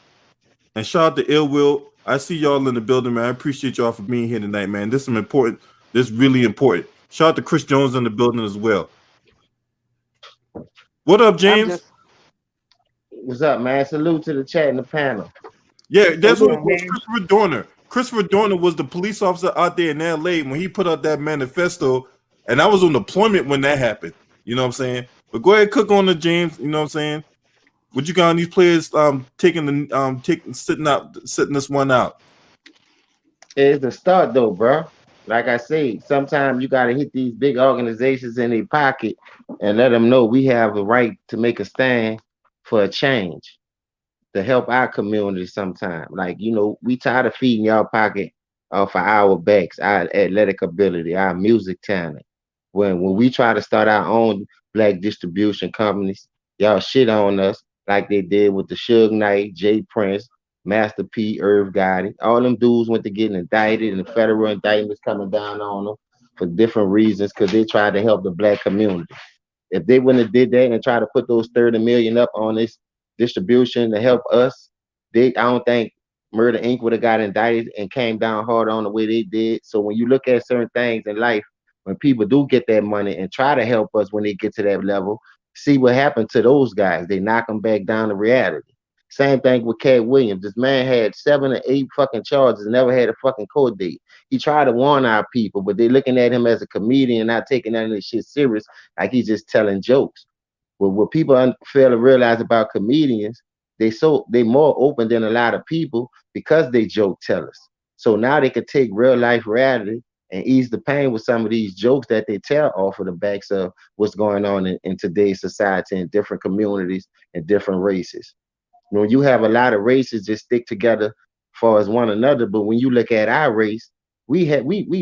and shout out to Ill Will. I see y'all in the building, man. I appreciate y'all for being here tonight, man. This is important. This is really important. Shout out to Chris Jones in the building as well. What up, I'm James? just What's up, man? Salute to the chat and the panel. Yeah, that's what it Salute, was. man. Christopher Dorner. Christopher Dorner was the police officer out there in LA when he put out that manifesto, and I was on deployment when that happened. You know what I'm saying? But go ahead, cook on the James. You know what I'm saying? What you got on these players sitting this one out? It's the start though, bro. Like I say, sometimes you gotta hit these big organizations in their pocket and let them know we have a right to make a stand for a change to help our community sometime. Like, we tired of feeding y'all pocket for our backs, our athletic ability, our music talent. When we try to start our own black distribution companies, y'all shit on us like they did with the Suge Knight, Jay Prince, Master P, Irv Gotti. All them dudes went to getting indicted and the federal indictments coming down on them for different reasons because they tried to help the black community. If they wouldn't have did that and try to put those 30 million up on this distribution to help us, I don't think Murder Inc. would have got indicted and came down hard on the way they did. So when you look at certain things in life, when people do get that money and try to help us when they get to that level, see what happened to those guys. They knock them back down to reality. Same thing with Cat Williams. This man had 7 or 8 fucking charges, never had a fucking court date. He tried to warn our people, but they looking at him as a comedian, not taking any of this shit serious, like he's just telling jokes. But what people fail to realize about comedians, they more open than a lot of people because they joke tellers. So now they can take real life reality and ease the pain with some of these jokes that they tell off of the backs of what's going on in today's society in different communities and different races. When you have a lot of races just stick together for as one another, but when you look at our race, we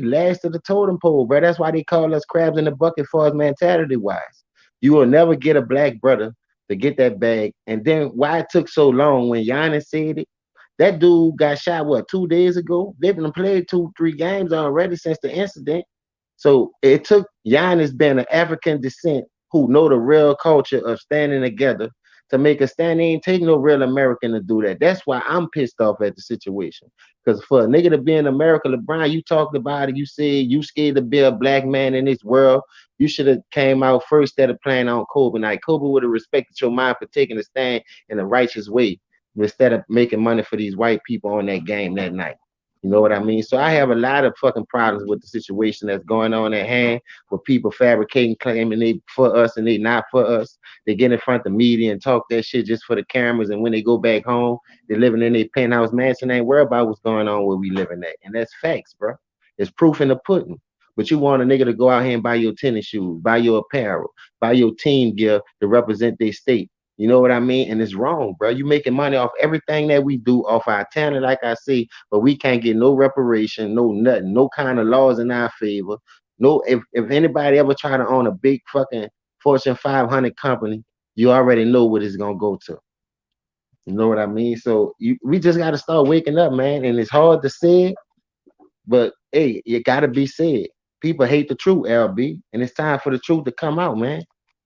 last of the totem pole, bro. That's why they call us crabs in the bucket for us mentality wise. You will never get a black brother to get that bag. And then why it took so long when Giannis said it, that dude got shot, what, 2 days ago? They've been played 2, 3 games already since the incident. So it took Giannis being an African descent who know the real culture of standing together to make a stand. They ain't take no real American to do that. That's why I'm pissed off at the situation. Because for a nigga to be in America, LeBron, you talked about it. You said you scared to be a black man in this world. You should have came out first instead of playing on Kobe night. Kobe would have respected your mind for taking a stand in a righteous way instead of making money for these white people on that game that night. You know what I mean? So I have a lot of fucking problems with the situation that's going on at hand, with people fabricating, claiming they for us and they not for us. They get in front of the media and talk that shit just for the cameras, and when they go back home, they're living in their penthouse mansion, ain't worried about what's going on where we living at. And that's facts, bro. It's proof in the pudding. But you want a nigga to go out here and buy your tennis shoes, buy your apparel, buy your team gear to represent their state. You know what I mean? And it's wrong, bro. You making money off everything that we do, off our talent, like I say, but we can't get no reparation, no nothing, no kind of laws in our favor. No, if anybody ever try to own a big fucking Fortune 500 company, you already know what it's gonna go to. You know what I mean? So we just gotta start waking up, man. And it's hard to say it, but hey, it gotta be said. People hate the truth, LB, and it's time for the truth to come out, man.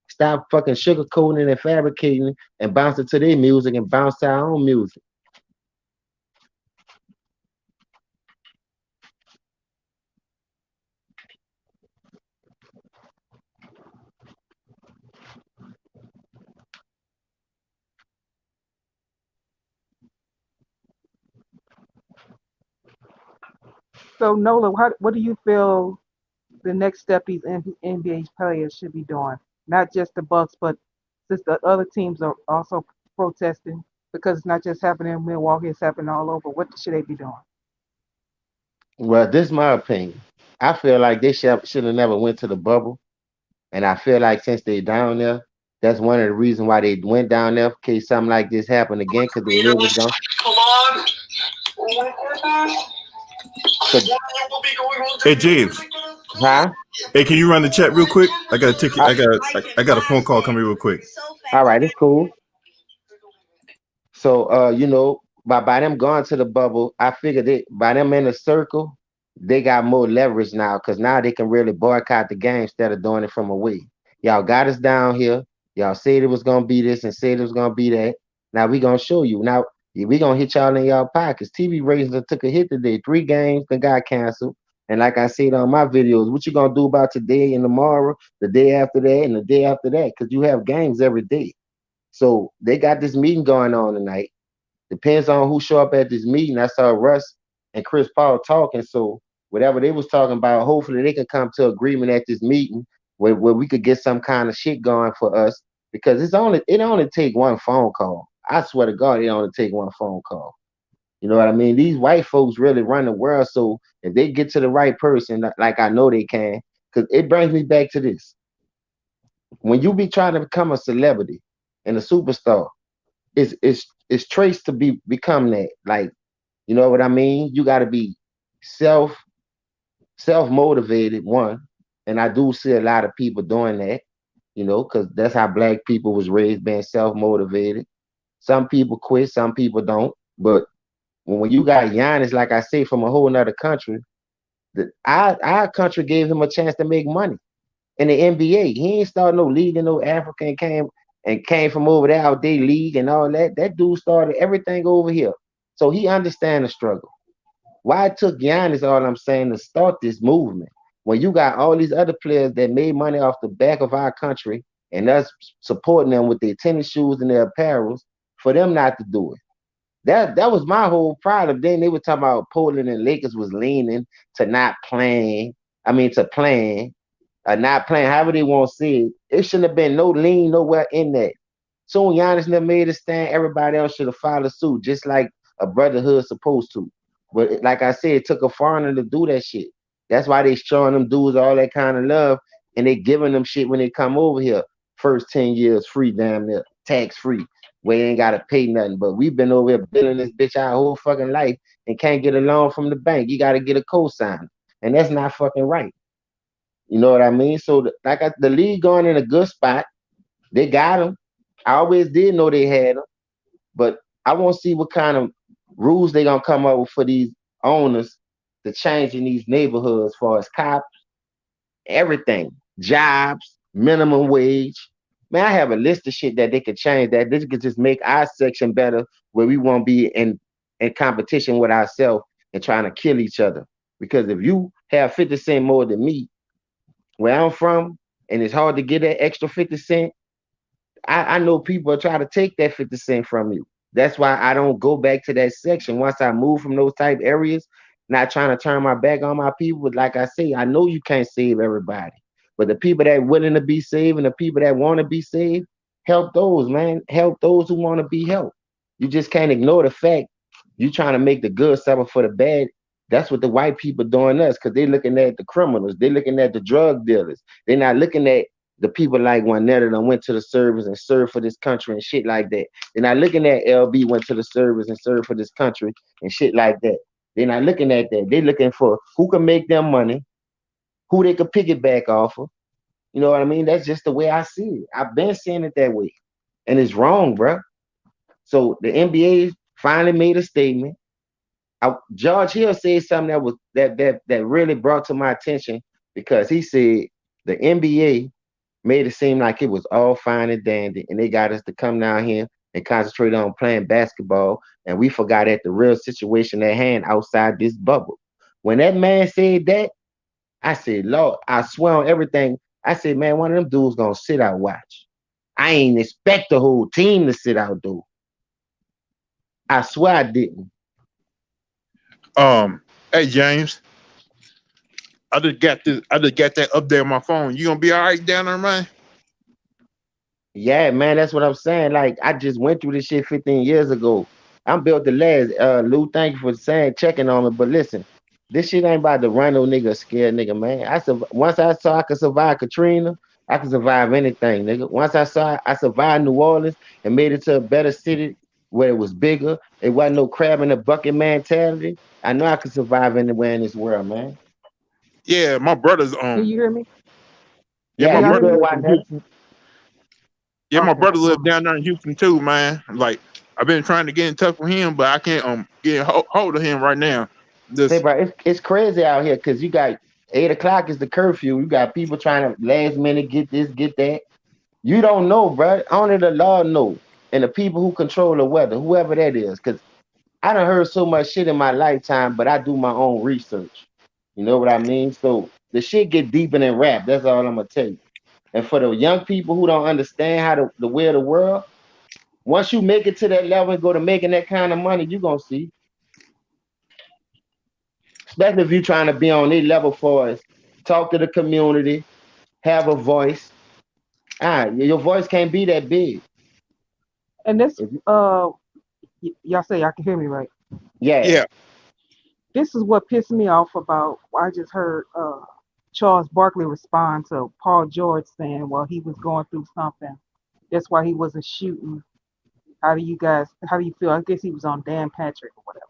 Stop fucking sugarcoating and fabricating and bouncing to their music and bounce to our own music. So Nola, what do you feel the next step these NBA players should be doing? Not just the Bucks, but since the other teams are also protesting, because it's not just happening in Milwaukee, it's happening all over. What should they be doing? Well, this is my opinion. I feel like they should have never went to the bubble. And I feel like since they down there, that's one of the reasons why they went down there in case something like this happened again, because they knew it was going. Come on. Cause, Hey James, huh? hey, can you run the chat real quick? I got a ticket. I got a phone call coming real quick. All right, it's cool. So by them going to the bubble, I figured by them in the circle, they got more leverage now because now they can really boycott the game instead of doing it from away. Y'all got us down here. Y'all said it was gonna be this and said it was gonna be that. Now we gonna show you. Now we gonna hit y'all in y'all pockets. TV ratings took a hit today. 3 games that got canceled. And like I said on my videos, what you gonna do about today and tomorrow, the day after that, and the day after that? Because you have games every day. So they got this meeting going on tonight. Depends on who show up at this meeting. I saw Russ and Chris Paul talking. So whatever they was talking about, hopefully they can come to agreement at this meeting where we could get some kind of shit going for us. Because it only take one phone call. I swear to God, it only take one phone call. You know what I mean? These white folks really run the world. So if they get to the right person, like I know they can, because it brings me back to this. When you be trying to become a celebrity and a superstar, it's traced to become that. Like, you know what I mean? You got to be self motivated, one, and I do see a lot of people doing that. Because that's how black people was raised, being self motivated. Some people quit, some people don't. But when you got Giannis, like I say, from a whole nother country, our country gave him a chance to make money. in the NBA. He ain't started no league in no Africa and came from over there out there league and all that. That dude started everything over here. So he understands the struggle. Why it took Giannis, all I'm saying, to start this movement when you got all these other players that made money off the back of our country and us supporting them with their tennis shoes and their apparels, for them not to do it. That was my whole problem. Then they were talking about Portland and Lakers was leaning to not playing. I mean to playing, not playing, however they want to see it. It shouldn't have been no lean nowhere in that. Soon Giannis never made a stand. Everybody else should have followed suit, just like a brotherhood supposed to. But like I said, it took a foreigner to do that shit. That's why they showing them dudes all that kind of love, and they giving them shit when they come over here. First 10 years free, damn near tax free. We ain't gotta pay nothing. But we've been over here building this bitch our whole fucking life and can't get a loan from the bank. You gotta get a cosign, and that's not fucking right. You know what I mean? So the league going in a good spot. They got them. I always did know they had them, but I want to see what kind of rules they gonna come up with for these owners to change in these neighborhoods, as far as cops, everything, jobs, minimum wage. Man, I have a list of shit that they could change. That this could just make our section better, where we won't be in competition with ourselves and trying to kill each other. Because if you have 50 cent more than me, where I'm from, and it's hard to get that extra 50 cent, I know people are trying to take that 50 cent from you. That's why I don't go back to that section. Once I move from those type areas, not trying to turn my back on my people. But like I say, I know you can't save everybody. But the people that willing to be saved and the people that want to be saved, help those, man. Help those who want to be helped. You just can't ignore the fact you trying to make the good suffer for the bad. That's what the white people doing us, because they looking at the criminals. They looking at the drug dealers. They're not looking at the people like Juanetta that went to the service and served for this country and shit like that. They're not looking at LB went to the service and served for this country and shit like that. They're not looking at that. They're looking for who can make them money, who they could pick it back off of. You know what I mean? That's just the way I see it. I've been seeing it that way. And it's wrong, bro. So the NBA finally made a statement. George Hill said something that really brought to my attention, because he said the NBA made it seem like it was all fine and dandy, and they got us to come down here and concentrate on playing basketball, and we forgot at the real situation at hand outside this bubble. When that man said that, I said, Lord, I swear on everything. I said, man, one of them dudes gonna sit out watch. I ain't expect the whole team to sit out, dude. I swear I didn't. Hey James, I just got this. I just got that update on my phone. You gonna be all right down there, man? Yeah, man, that's what I'm saying. Like, I just went through this shit 15 years ago. I'm built to last. Lou, thank you for saying checking on me. But listen, this shit ain't about to run no nigga, scare nigga, man. Once I saw I could survive Katrina, I could survive anything, nigga. Once I saw I survived New Orleans and made it to a better city where it was bigger, it wasn't no crab in the bucket mentality. I know I could survive anywhere in this world, man. Yeah, my brother's Can you hear me? Yeah, Yeah, my Can y'all you hear brother good, me? lives in Wanda? Houston. Yeah, my Okay. brother lives down there in Houston too, man. Like I've been trying to get in touch with him, but I can't get hold of him right now. Say, Just bro, it's crazy out here because you got 8 o'clock is the curfew. You got people trying to last minute get this, get that. You don't know, bro. Only the law know, and the people who control the weather, whoever that is. Because I done heard so much shit in my lifetime, but I do my own research. You know what I mean? So the shit get deeper than rap. That's all I'm gonna tell you. And for the young people who don't understand how the way of the world, once you make it to that level and go to making that kind of money, you gonna see. Especially if you're trying to be on their level for us. Talk to the community, have a voice. Your voice can't be that big. And this, If y'all say y'all can hear me, right? yeah, yeah, This is what pissed me off about. I just heard Charles Barkley respond to Paul George saying, well, he was going through something. That's why he wasn't shooting. How do you feel? I guess he was on Dan Patrick or whatever.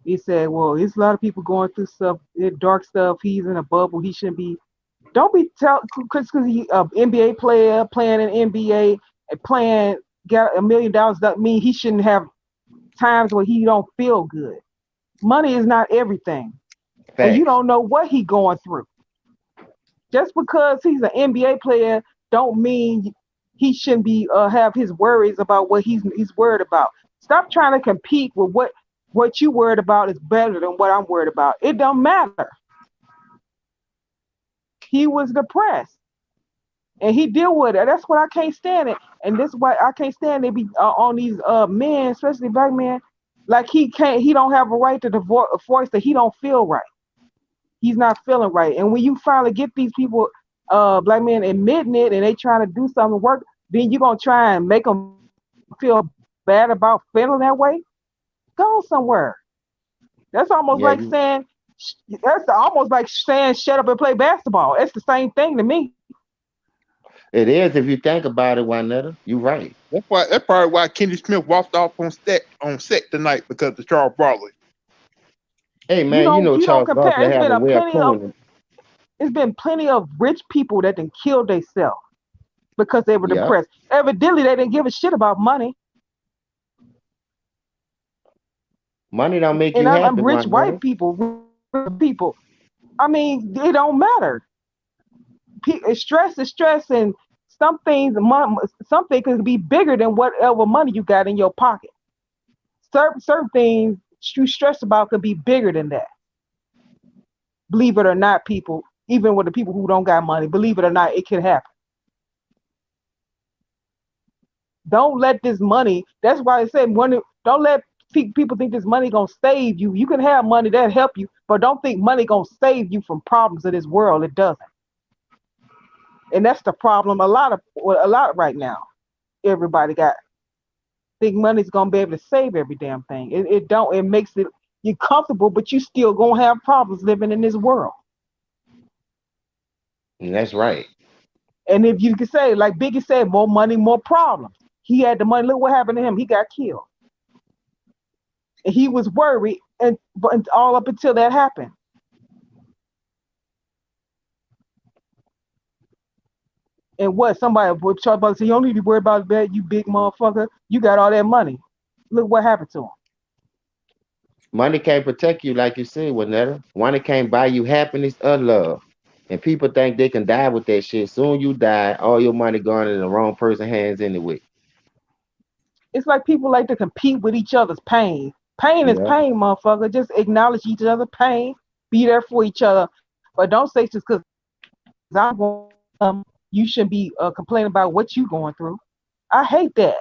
He said, well, there's a lot of people going through stuff, dark stuff. He's in a bubble. He shouldn't be. Don't be because he's an NBA player playing in NBA and playing got $1 million. That mean he shouldn't have times where he don't feel good. Money is not everything, and you facts. don't know what he going through. Just because he's an NBA player, don't mean he shouldn't be have his worries about what he's worried about. Stop trying to compete with what you worried about is better than what I'm worried about. It don't matter. He was depressed and he deal with it. That's what I can't stand it, and this is why I can't stand they be on these men, especially black men, like he don't have a right to divorce a voice that he don't feel right. He's not feeling right, and when you finally get these people, black men admitting it, and they trying to do something work, then you're gonna try and make them feel bad about feeling that way. Go somewhere. That's almost Yeah, like you. saying that's almost like saying shut up and play basketball. It's the same thing to me. It is if you think about it, Juanetta. You right. That's probably why Kenny Smith walked off on set tonight because of Charles Barkley. Hey You man, you don't know you don't Charles compare. Barkley It's have been a a way of plenty of pulling it. it's been plenty of rich people that done killed themselves because they were Yep. depressed. Evidently, they didn't give a shit about money. Money don't make And you I'm happy, rich white Juanetta. people, rich people. I mean, it don't matter. Stress is stress, and some things, something can be bigger than whatever money you got in your pocket. Certain things you stress about could be bigger than that. Believe it or not, people. Even with the people who don't got money, believe it or not, it can happen. Don't let this money. That's why I said money. Don't let people think this money gonna save you. You can have money that help you, but don't think money gonna save you from problems of this world. It doesn't, and that's the problem. A lot right now. Everybody got think money's gonna be able to save every damn thing. It don't. It makes it you comfortable, but you still gonna have problems living in this world. And that's right. And if you can say, like Biggie said, more money, more problems. He had the money. Look what happened to him. He got killed. And he was worried, and but all up until that happened. And what somebody would talk about say, you don't need to worry about that, you big motherfucker. You got all that money. Look what happened to him. Money can't protect you like you said, Juanetta. Money can't buy you happiness or love. And people think they can die with that shit. Soon you die, all your money gone in the wrong person's hands anyway. It's like people like to compete with each other's pain. Pain is Yeah. pain, motherfucker. Just acknowledge each other's pain. Be there for each other. But don't say just because I'm going, you shouldn't be complaining about what you going through. I hate that.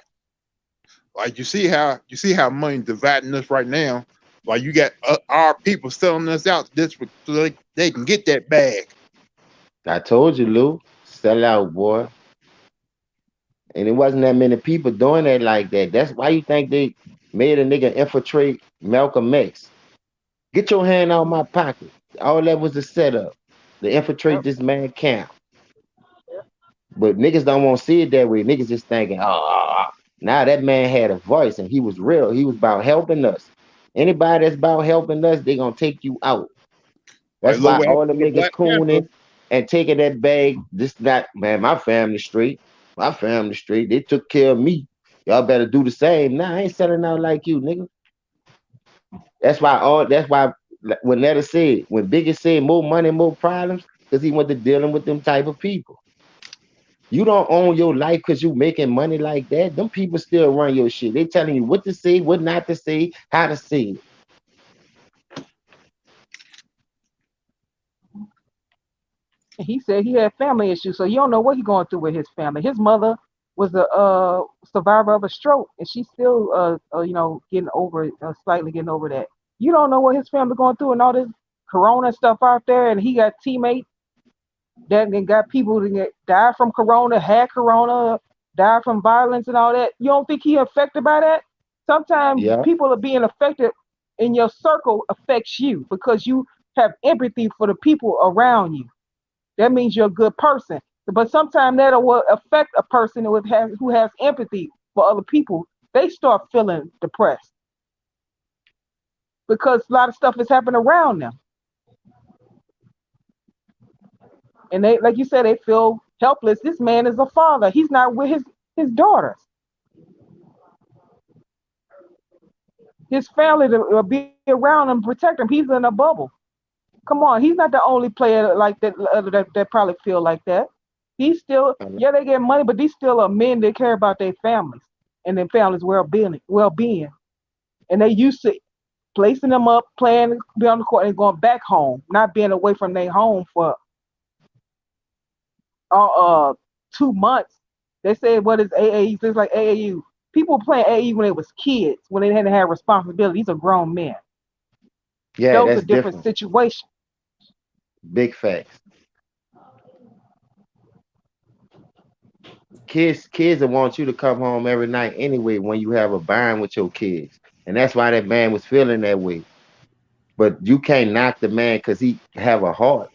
Like you see how money dividing us right now. Like you got our people selling us out this so they can get that bag. I told you, Lou. Sell out, boy. And it wasn't that many people doing that like that. That's why you think they made a nigga infiltrate Malcolm X. Get your hand out of my pocket. All that was a setup to infiltrate Yep. this man camp. But niggas don't want to see it that way. Niggas just thinking, now that man had a voice and he was real. He was about helping us. Anybody that's about helping us, they gonna take you out. Like That's look why what all happened them to the niggas Black Panther. cooning and taking that bag. This not man, my family straight. My family straight. They took care of me. Y'all better do the same. Nah, I ain't selling out like you, nigga. That's why when Netta said, when Biggie said more money, more problems, because he went to dealing with them type of people. You don't own your life because you making money like that. Them people still run your shit. They telling you what to say, what not to say, how to say it. And he said he had family issues, so you don't know what he's going through with his family. His mother was a survivor of a stroke, and she's still, getting over it, slightly getting over that. You don't know what his family going through and all this corona stuff out there, and he got teammates that and got people that died from corona, died from violence and all that. You don't think he affected by that? Sometimes Yeah. people are being affected in your circle affects you because you have empathy for the people around you. That means you're a good person. But sometimes that will affect a person who has empathy for other people. They start feeling depressed because a lot of stuff is happening around them. And they, like you said, they feel helpless. This man is a father. He's not with his daughters. His family to be around him, protect him. He's in a bubble. Come on, he's not the only player like that that probably feel like that. He's still, yeah, they get money, but these still are men that care about their families and their families' well being, and they used to placing them up, playing, be on the court, and going back home, not being away from their home for uh, uh 2 months. They said, what is AAU? It's like AAU. People were playing AAU when they was kids, when they hadn't had responsibility. These are grown men. Yeah, Those are that's different different. situations. Big facts. Kids will want you to come home every night anyway when you have a bond with your kids. And that's why that man was feeling that way. But you can't knock the man because he have a heart.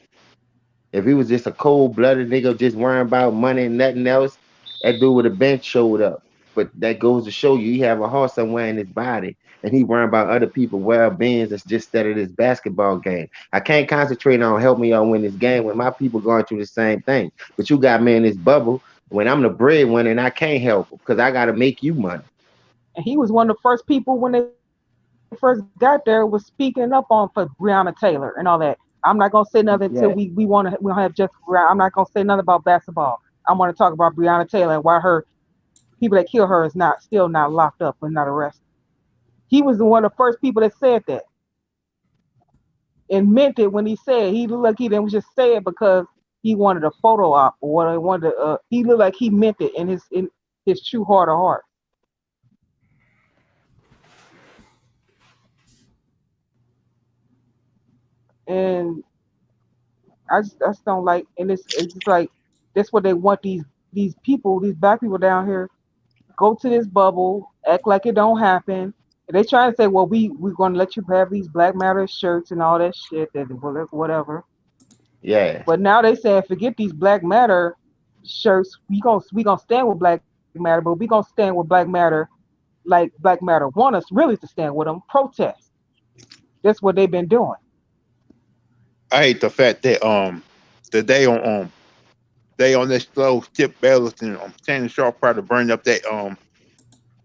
If he was just a cold-blooded nigga just worrying about money and nothing else, that dude would have been showed up. But that goes to show you he have a heart somewhere in his body, and he worrying about other people' well-beings. It's just that of this basketball game. I can't concentrate on help me on win this game when my people going through the same thing. But you got me in this bubble when I'm the breadwinner and I can't help him because I got to make you money. And he was one of the first people when they first got there was speaking up on for Breonna Taylor and all that. I'm not gonna say nothing until Yeah, we don't have Jessica Brown. I'm not gonna say nothing about basketball. I want to talk about Breonna Taylor and why her people that kill her is not still not locked up and not arrested. He was the one of the first people that said that and meant it when he said he looked like he didn't just say it because he wanted a photo op or what he wanted. He looked like he meant it in his true heart of heart. And I just don't like. And it's just like that's what they want these people, these black people down here go to this bubble, act like it don't happen. And they try to say, well, we're gonna let you have these Black Matter shirts and all that shit, that whatever. yeah, But now they saying, forget these Black Matter shirts. We gonna stand with Black Matter, but we gonna stand with Black Matter like Black Matter want us really to stand with them. Protest. That's what they've been doing. I hate the fact that the they on this slow Skip Bayless and Shannon Sharp tried to bring up that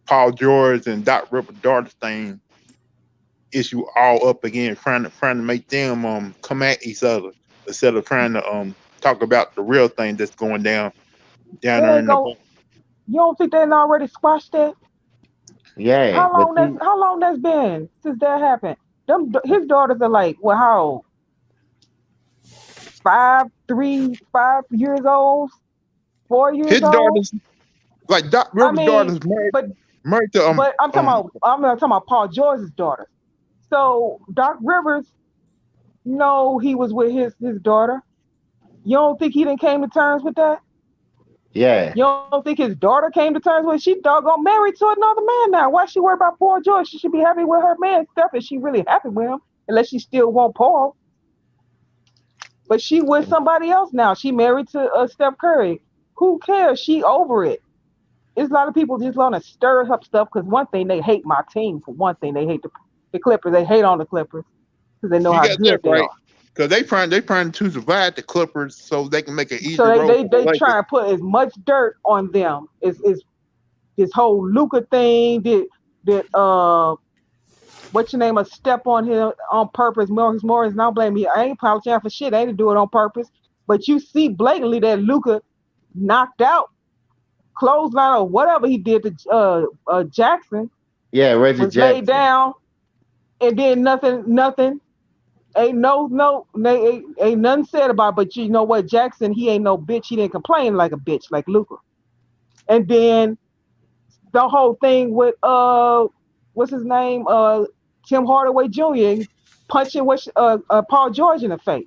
Paul George and Doc Rivers daughter thing issue all up again, trying to make them come at each other instead of trying to talk about the real thing that's going down It there ain't in the go. You don't think they already squashed that? yeah. But see, How long that's been since that happened? His daughters are like, well, how old? 5 3 5 years old, 4 years his old. daughters, like Doc I Rivers' mean, daughters married but married to I'm not talking about Paul George's daughters. So Doc Rivers, no, he was with his daughter. You don't think he didn't came to terms with that? yeah, You don't think his daughter came to terms with it? She doggone married to another man now. Why she worry about Paul George? She should be happy with her man stuff if she really happy with him, unless she still want Paul. But she with somebody else now. She married to Steph Curry. Who cares? She over it. There's a lot of people just want to stir up stuff because one thing they hate my team. For one thing, they hate the Clippers. They hate on the Clippers because they know you how got that good they right are. because they trying to survive the Clippers so they can make an easy So they road they for the they Lakers. try and put as much dirt on them as this whole Luca thing. Did what's your name? A step on him on purpose. Morris. Now blame me. I ain't apologizing for shit. I ain't to do it on purpose. But you see blatantly that Luca knocked out clothesline or whatever he did to Jackson yeah. Reggie was laid Jackson. down and then nothing. Ain't ain't nothing said about it, but you know what? Jackson, he ain't no bitch. He didn't complain like a bitch like Luca. And then the whole thing with what's his name? Tim Hardaway Jr. punching Paul George in the face.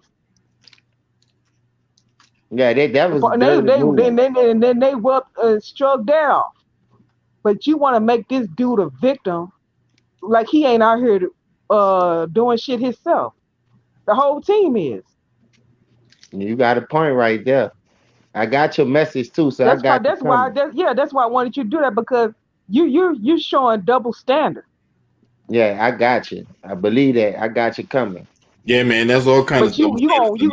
Yeah, that was a And they dirty they move. then they shrugged that off. But you want to make this dude a victim like he ain't out here doing shit himself. The whole team is. You got a point right there. I got your message too, so I That's why. got you That's why. coming. That's why I wanted you to do that because you showing double standard. Yeah, I got you. I believe that. I got you coming. Yeah, man, that's all kind But of double standards to me.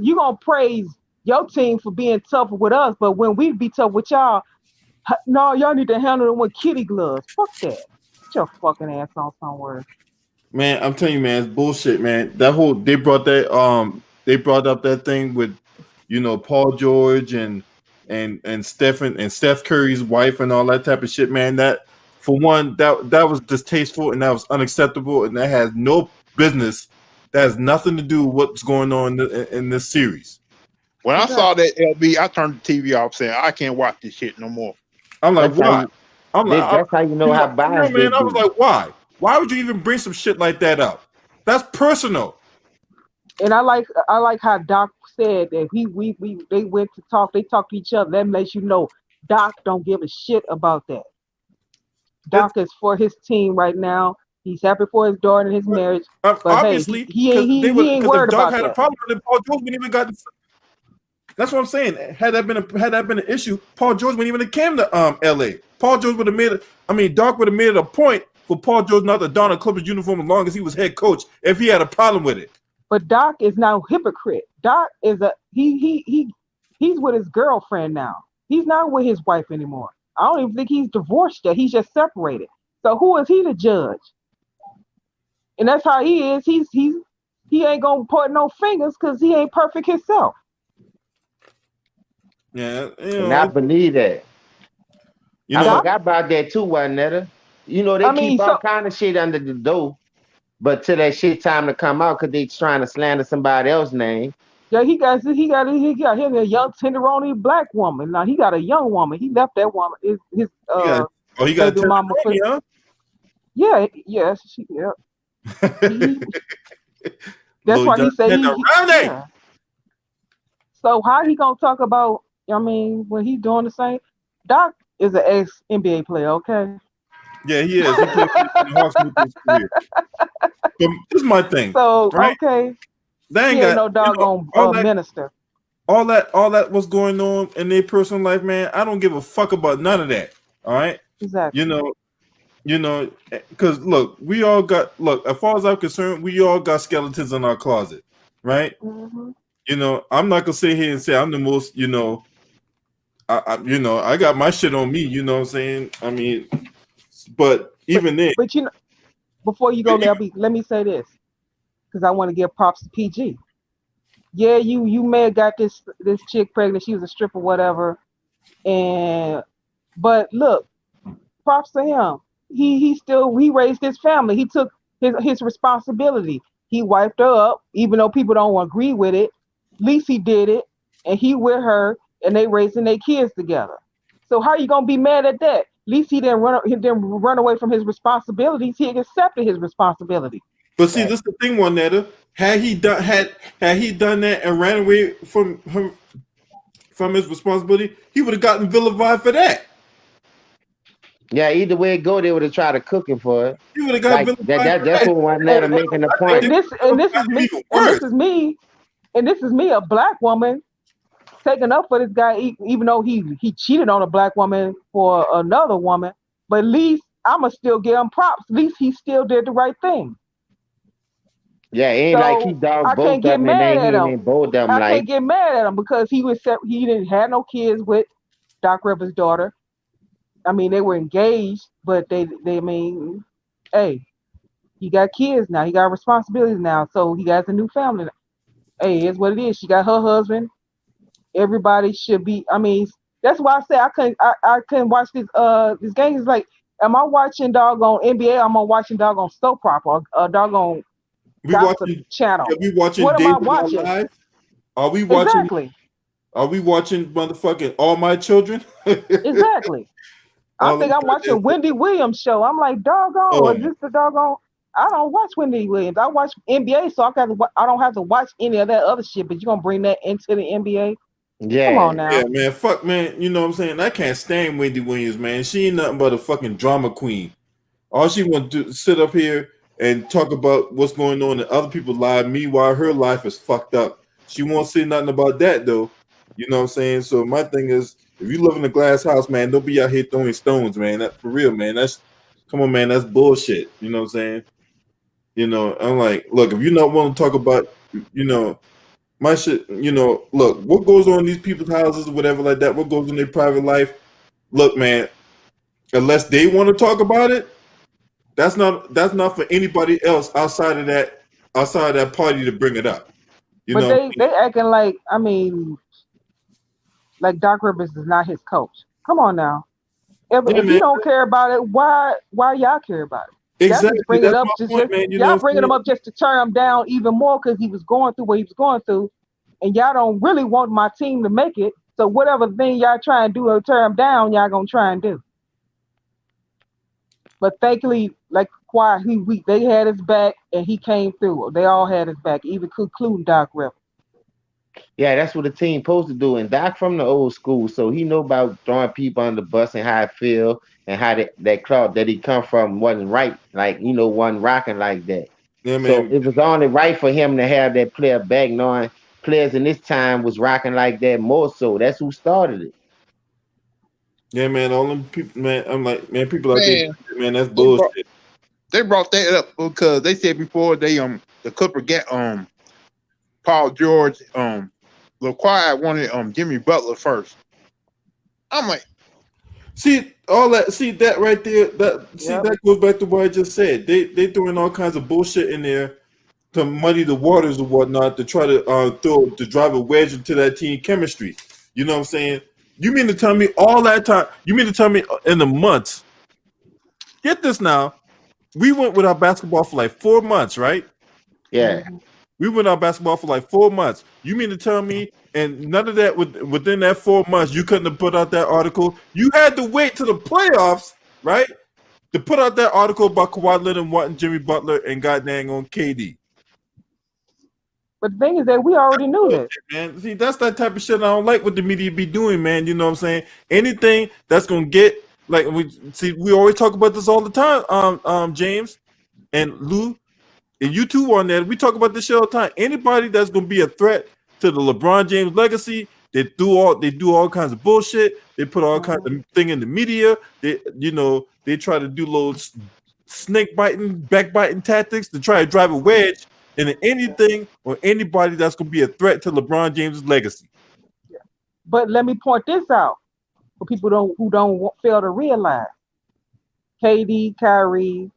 you gonna praise your team for being tough with us. But when we be tough with y'all, no, y'all need to handle it with kitty gloves. Fuck that. Get your fucking ass on somewhere. Man, I'm telling you, man, it's bullshit, man. That whole they brought up that thing with, Paul George and Steph Curry's wife and all that type of shit, man. That for one, that was distasteful and that was unacceptable and that has no business. That has nothing to do with what's going on in this series. When I saw that LB, I turned the TV off, saying I can't watch this shit no more. I'm like, That's how why? you, that's how you know how biased they man. I was be. like, why? Why would you even bring some shit like that up? That's personal. And I like how Doc said that they went to talk. They talked to each other. That lets you know Doc don't give a shit about that. Doc is for his team right now. He's happy for his daughter and his marriage. But Obviously, hey, he ain't worried if Doc about had that. a problem with it, Paul George wouldn't even got. That's what I'm saying. Had that been an issue, Paul George wouldn't even have came to L.A. Paul George would have made it. I mean, Doc would have made it a point for Paul George not to don a Clippers uniform as long as he was head coach if he had a problem with it. But Doc is now hypocrite. Doc is he's with his girlfriend now. He's not with his wife anymore. I don't even think he's divorced yet. He's just separated. So who is he to judge? And that's how he is. He ain't gonna point no fingers because he ain't perfect himself. Yeah, And I believe that. I forgot about that too, Juanetta. They keep all kind of shit under the door, but till that shit time to come out, because they trying to slander somebody else's name. Yeah, he got him a young tenderoni black woman. Now he got a young woman. He left that woman. His he got baby mama. huh? Yeah, yes, yeah. That's why he said yeah. So how he gonna talk about? I mean, when he's doing the same. Doc is an ex NBA player, okay? Yeah, he is. He played for the Hawks with his career. But this is my thing. So right? okay, they ain't he ain't no doggone minister. All that was going on in their personal life, man. I don't give a fuck about none of that. All right, exactly. Because look, as far as I'm concerned, we all got skeletons in our closet, right? Mm-hmm. I'm not gonna sit here and say I'm the most, I got my shit on me. You know what I'm saying? I mean, but then, before you go, let me say this because I want to give props to PG. Yeah, you may have got this chick pregnant. She was a stripper, whatever. But look, props to him. He raised his family. He took his responsibility. He wiped her up, even though people don't agree with it. At least he did it, and he with her, and they raising their kids together. So how you gonna be mad at that? At least he didn't run away from his responsibilities. He accepted his responsibility. But see, this is the thing, Juanetta. Had he done that and ran away from his responsibility, he would have gotten vilified for that. Yeah, either way it go, they would have tried to cook him for it. He would have got vilified. That's what Juanetta making the point. And this is me, a black woman, taking up for this guy, even though he cheated on a black woman for another woman. But at least I'ma still give him props. At least he still did the right thing. Yeah, it ain't like he dogged both of them and then he ain't both of them. I can't get mad at him because he didn't have no kids with Doc Rivers' daughter. I mean, they were engaged, but they mean, hey, he got kids now. He got responsibilities now, so he has a new family now. Hey, here's what it is. She got her husband. Everybody should be. I mean, that's why I say I couldn't watch this game. It's like, am I watching doggone NBA? I'm watching doggone soap opera or doggone gossip channel. Are we watching what am I watching? Live? Are we watching? Exactly. Are we watching motherfucking All My Children? Exactly. I think I'm watching Wendy Williams show. I'm like, doggone, is this the doggone? I don't watch Wendy Williams. I watch NBA, so I don't have to watch any of that other shit. But you're gonna bring that into the NBA? Yeah. Come on now. Yeah, man. Fuck, man. You know what I'm saying? I can't stand Wendy Williams, man. She ain't nothing but a fucking drama queen. All she want to do is sit up here and talk about what's going on in other people's lives. Meanwhile, her life is fucked up. She won't say nothing about that, though. You know what I'm saying? So my thing is, if you live in a glass house, man, don't be out here throwing stones, man. That's for real, man. Come on, man. That's bullshit. You know what I'm saying? I'm like, look, if you not want to talk about, my shit, look, what goes on in these people's houses or whatever like that, what goes in their private life, look, man, unless they want to talk about it, That's not for anybody else outside of that party to bring it up. You But know what I they acting like, I mean, like Doc Rivers is not his coach. Come on now. mean? Yeah, If he man. don't care about it, why y'all care about it? Y'all just Exactly. bring it That's up, my just point, man. You know y'all what I'm bringing him saying? up just to turn him down even more because he was going through what he was going through, and y'all don't really want my team to make it. So whatever thing y'all try and do to turn him down, y'all gonna try and do. But thankfully, like Kawhi, they had his back and he came through. They all had his back, even including Doc Rivers. Yeah, that's what a team supposed to do. And Doc from the old school, so he know about throwing people on the bus and how it feel and how that crowd that he come from wasn't right, like wasn't rocking like that. Yeah, So man. it was only right for him to have that player back, knowing players in this time was rocking like that more so. That's who started it. Yeah, man. All them people, man. I'm like, man, people out there, Man, man, that's they brought bullshit. they brought that up because they said before the Clipper get Paul George LaQuire wanted Jimmy Butler first. I'm like, See all that. See that right there. Yep. That goes back to what I just said. They throwing all kinds of bullshit in there to muddy the waters or whatnot to try to drive a wedge into that team chemistry. You know what I'm saying? You mean to tell me all that time? You mean to tell me in the months? Get this now. We went with our basketball for like 4 months, right? Yeah. Mhm. We went our basketball for like 4 months. You mean to tell me, and none of that within that 4 months, you couldn't have put out that article? You had to wait to the playoffs, right, to put out that article about Kawhi Leonard wanting Jimmy Butler and goddamn on KD. But the thing is that we already knew this. Man, see, that's that type of shit I don't like what the media be doing, man. You know what I'm saying? Anything that's gonna get like we always talk about this all the time, James and Lou. And you two on that, we talk about this shit all the time. Anybody that's gonna be a threat to the LeBron James legacy, they do all kinds of bullshit. They put all kinds of thing in the media. They try to do little snake biting, backbiting tactics to try to drive a wedge into anything or anybody that's gonna be a threat to LeBron James' legacy. But let me point this out for people who don't fail to realize: KD, Kyrie,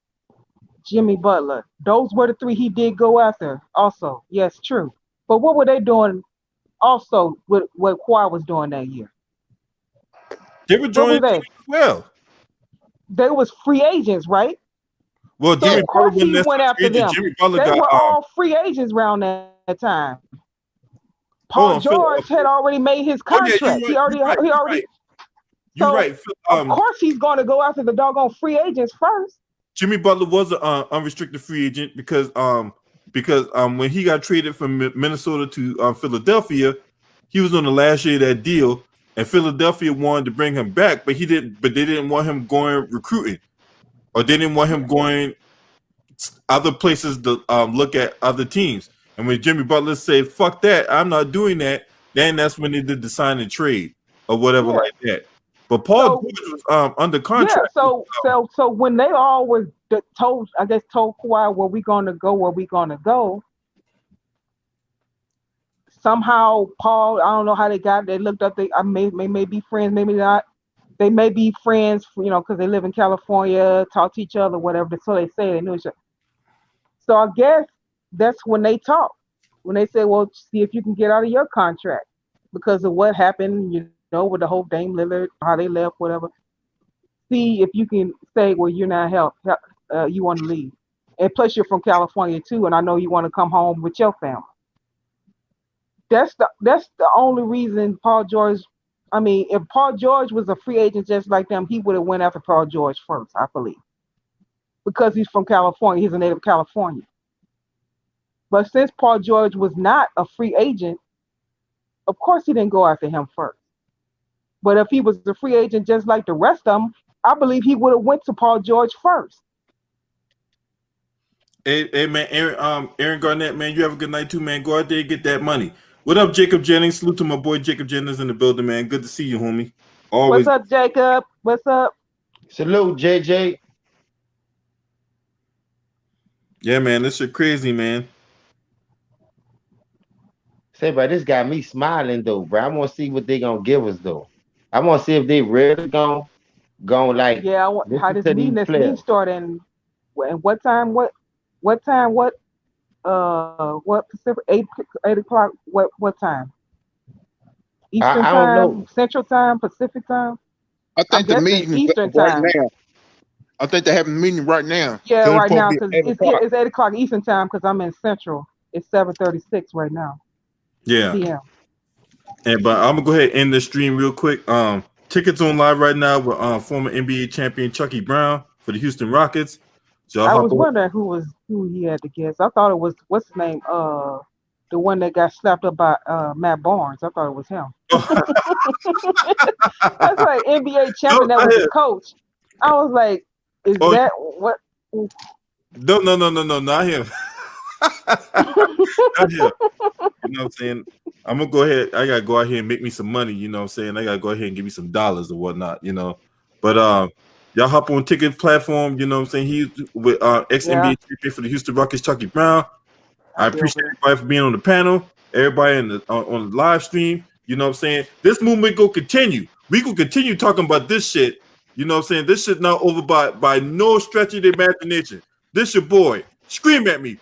Jimmy Butler. Those were the three he did go after. Also, yes, true. But what were they doing? Also, with what Kawhi was doing that year? They were What were joining they? teams as well. They was free agents, right? Well, So Jimmy of Butler course wasn't he that went free after agent. them. Jimmy Butler They got were all free agents around that time. hold Paul on, Phil. George had already made his Oh yeah, contract. He already you're he already. right. You're So right. of course he's going to go after the doggone free agents first. Jimmy Butler was an unrestricted free agent because when he got traded from Minnesota to Philadelphia, he was on the last year of that deal, and Philadelphia wanted to bring him back, but he didn't. But they didn't want him going recruiting, or they didn't want him going other places to look at other teams. And when Jimmy Butler said, "Fuck that, I'm not doing that," then that's when they did the sign and trade or whatever Yeah. like that. But Paul So George was under yeah. contract. So when they all was told, I guess told Kawhi where we gonna go. Somehow Paul, I don't know how they got. They looked up. They may be friends, maybe not. They may be friends, because they live in California, talk to each other, whatever. So they say they knew each other. So I guess that's when they talk. When they say, "Well, see if you can get out of your contract because of what happened, with the whole Dame Lillard, how they left, whatever. See if you can say, well, you're not you want to leave, and plus you're from California too, and I know you want to come home with your family." That's the only reason Paul George. I mean, if Paul George was a free agent just like them, he would have went after Paul George first, I believe, because he's from California. He's a native California. But since Paul George was not a free agent, of course he didn't go after him first. But if he was a free agent just like the rest of them, I believe he would have went to Paul George first. Hey man, Aaron Garnett, man, you have a good night too, man. Go out there and get that money. What up, Jacob Jennings? Salute to my boy Jacob Jennings in the building, man. Good to see you, homie. What's Always. up, Jacob? What's up? Salute, JJ. Yeah, man, this shit crazy, man. Say, but this got me smiling though, bro. I want to see what they gonna give us though. I want to see if they really gonna like Yeah, how listen this to these meeting players. starting. And what time? What time? What Pacific? 8 o'clock. What time? Eastern I don't know. time, Central time, Pacific time. I I'm think the guessing meeting is Eastern right time. now. I think they have a meeting right now. Yeah, So it's right supposed now to be because at 8 o'clock. it's 8 o'clock Eastern time because I'm in Central. It's 7:36 right now Yeah. p.m. But I'm gonna go ahead and end the stream real quick. Tickets on live right now with former NBA champion Chucky Brown for the Houston Rockets. So y'all I hop was on. wondering who he had to guess. I thought it was what's his name? The one that got slapped up by Matt Barnes. I thought it was him. That's like NBA champion. That was the coach. I was like, is Oh, that what? no, not him. Not him. You know what I'm saying? I'm gonna go ahead. I gotta go out here and make me some money. You know what I'm saying? I gotta go ahead and give me some dollars or whatnot. You know, but y'all hop on ticket platform. You know what I'm saying? He's with ex NBA champion for the Houston Rockets, Chucky Brown. I appreciate everybody for being on the panel. Everybody in the on the live stream. You know what I'm saying? This movement go continue. We will continue talking about this shit. You know what I'm saying? This shit not over by no stretch of the imagination. This your boy. Scream at me.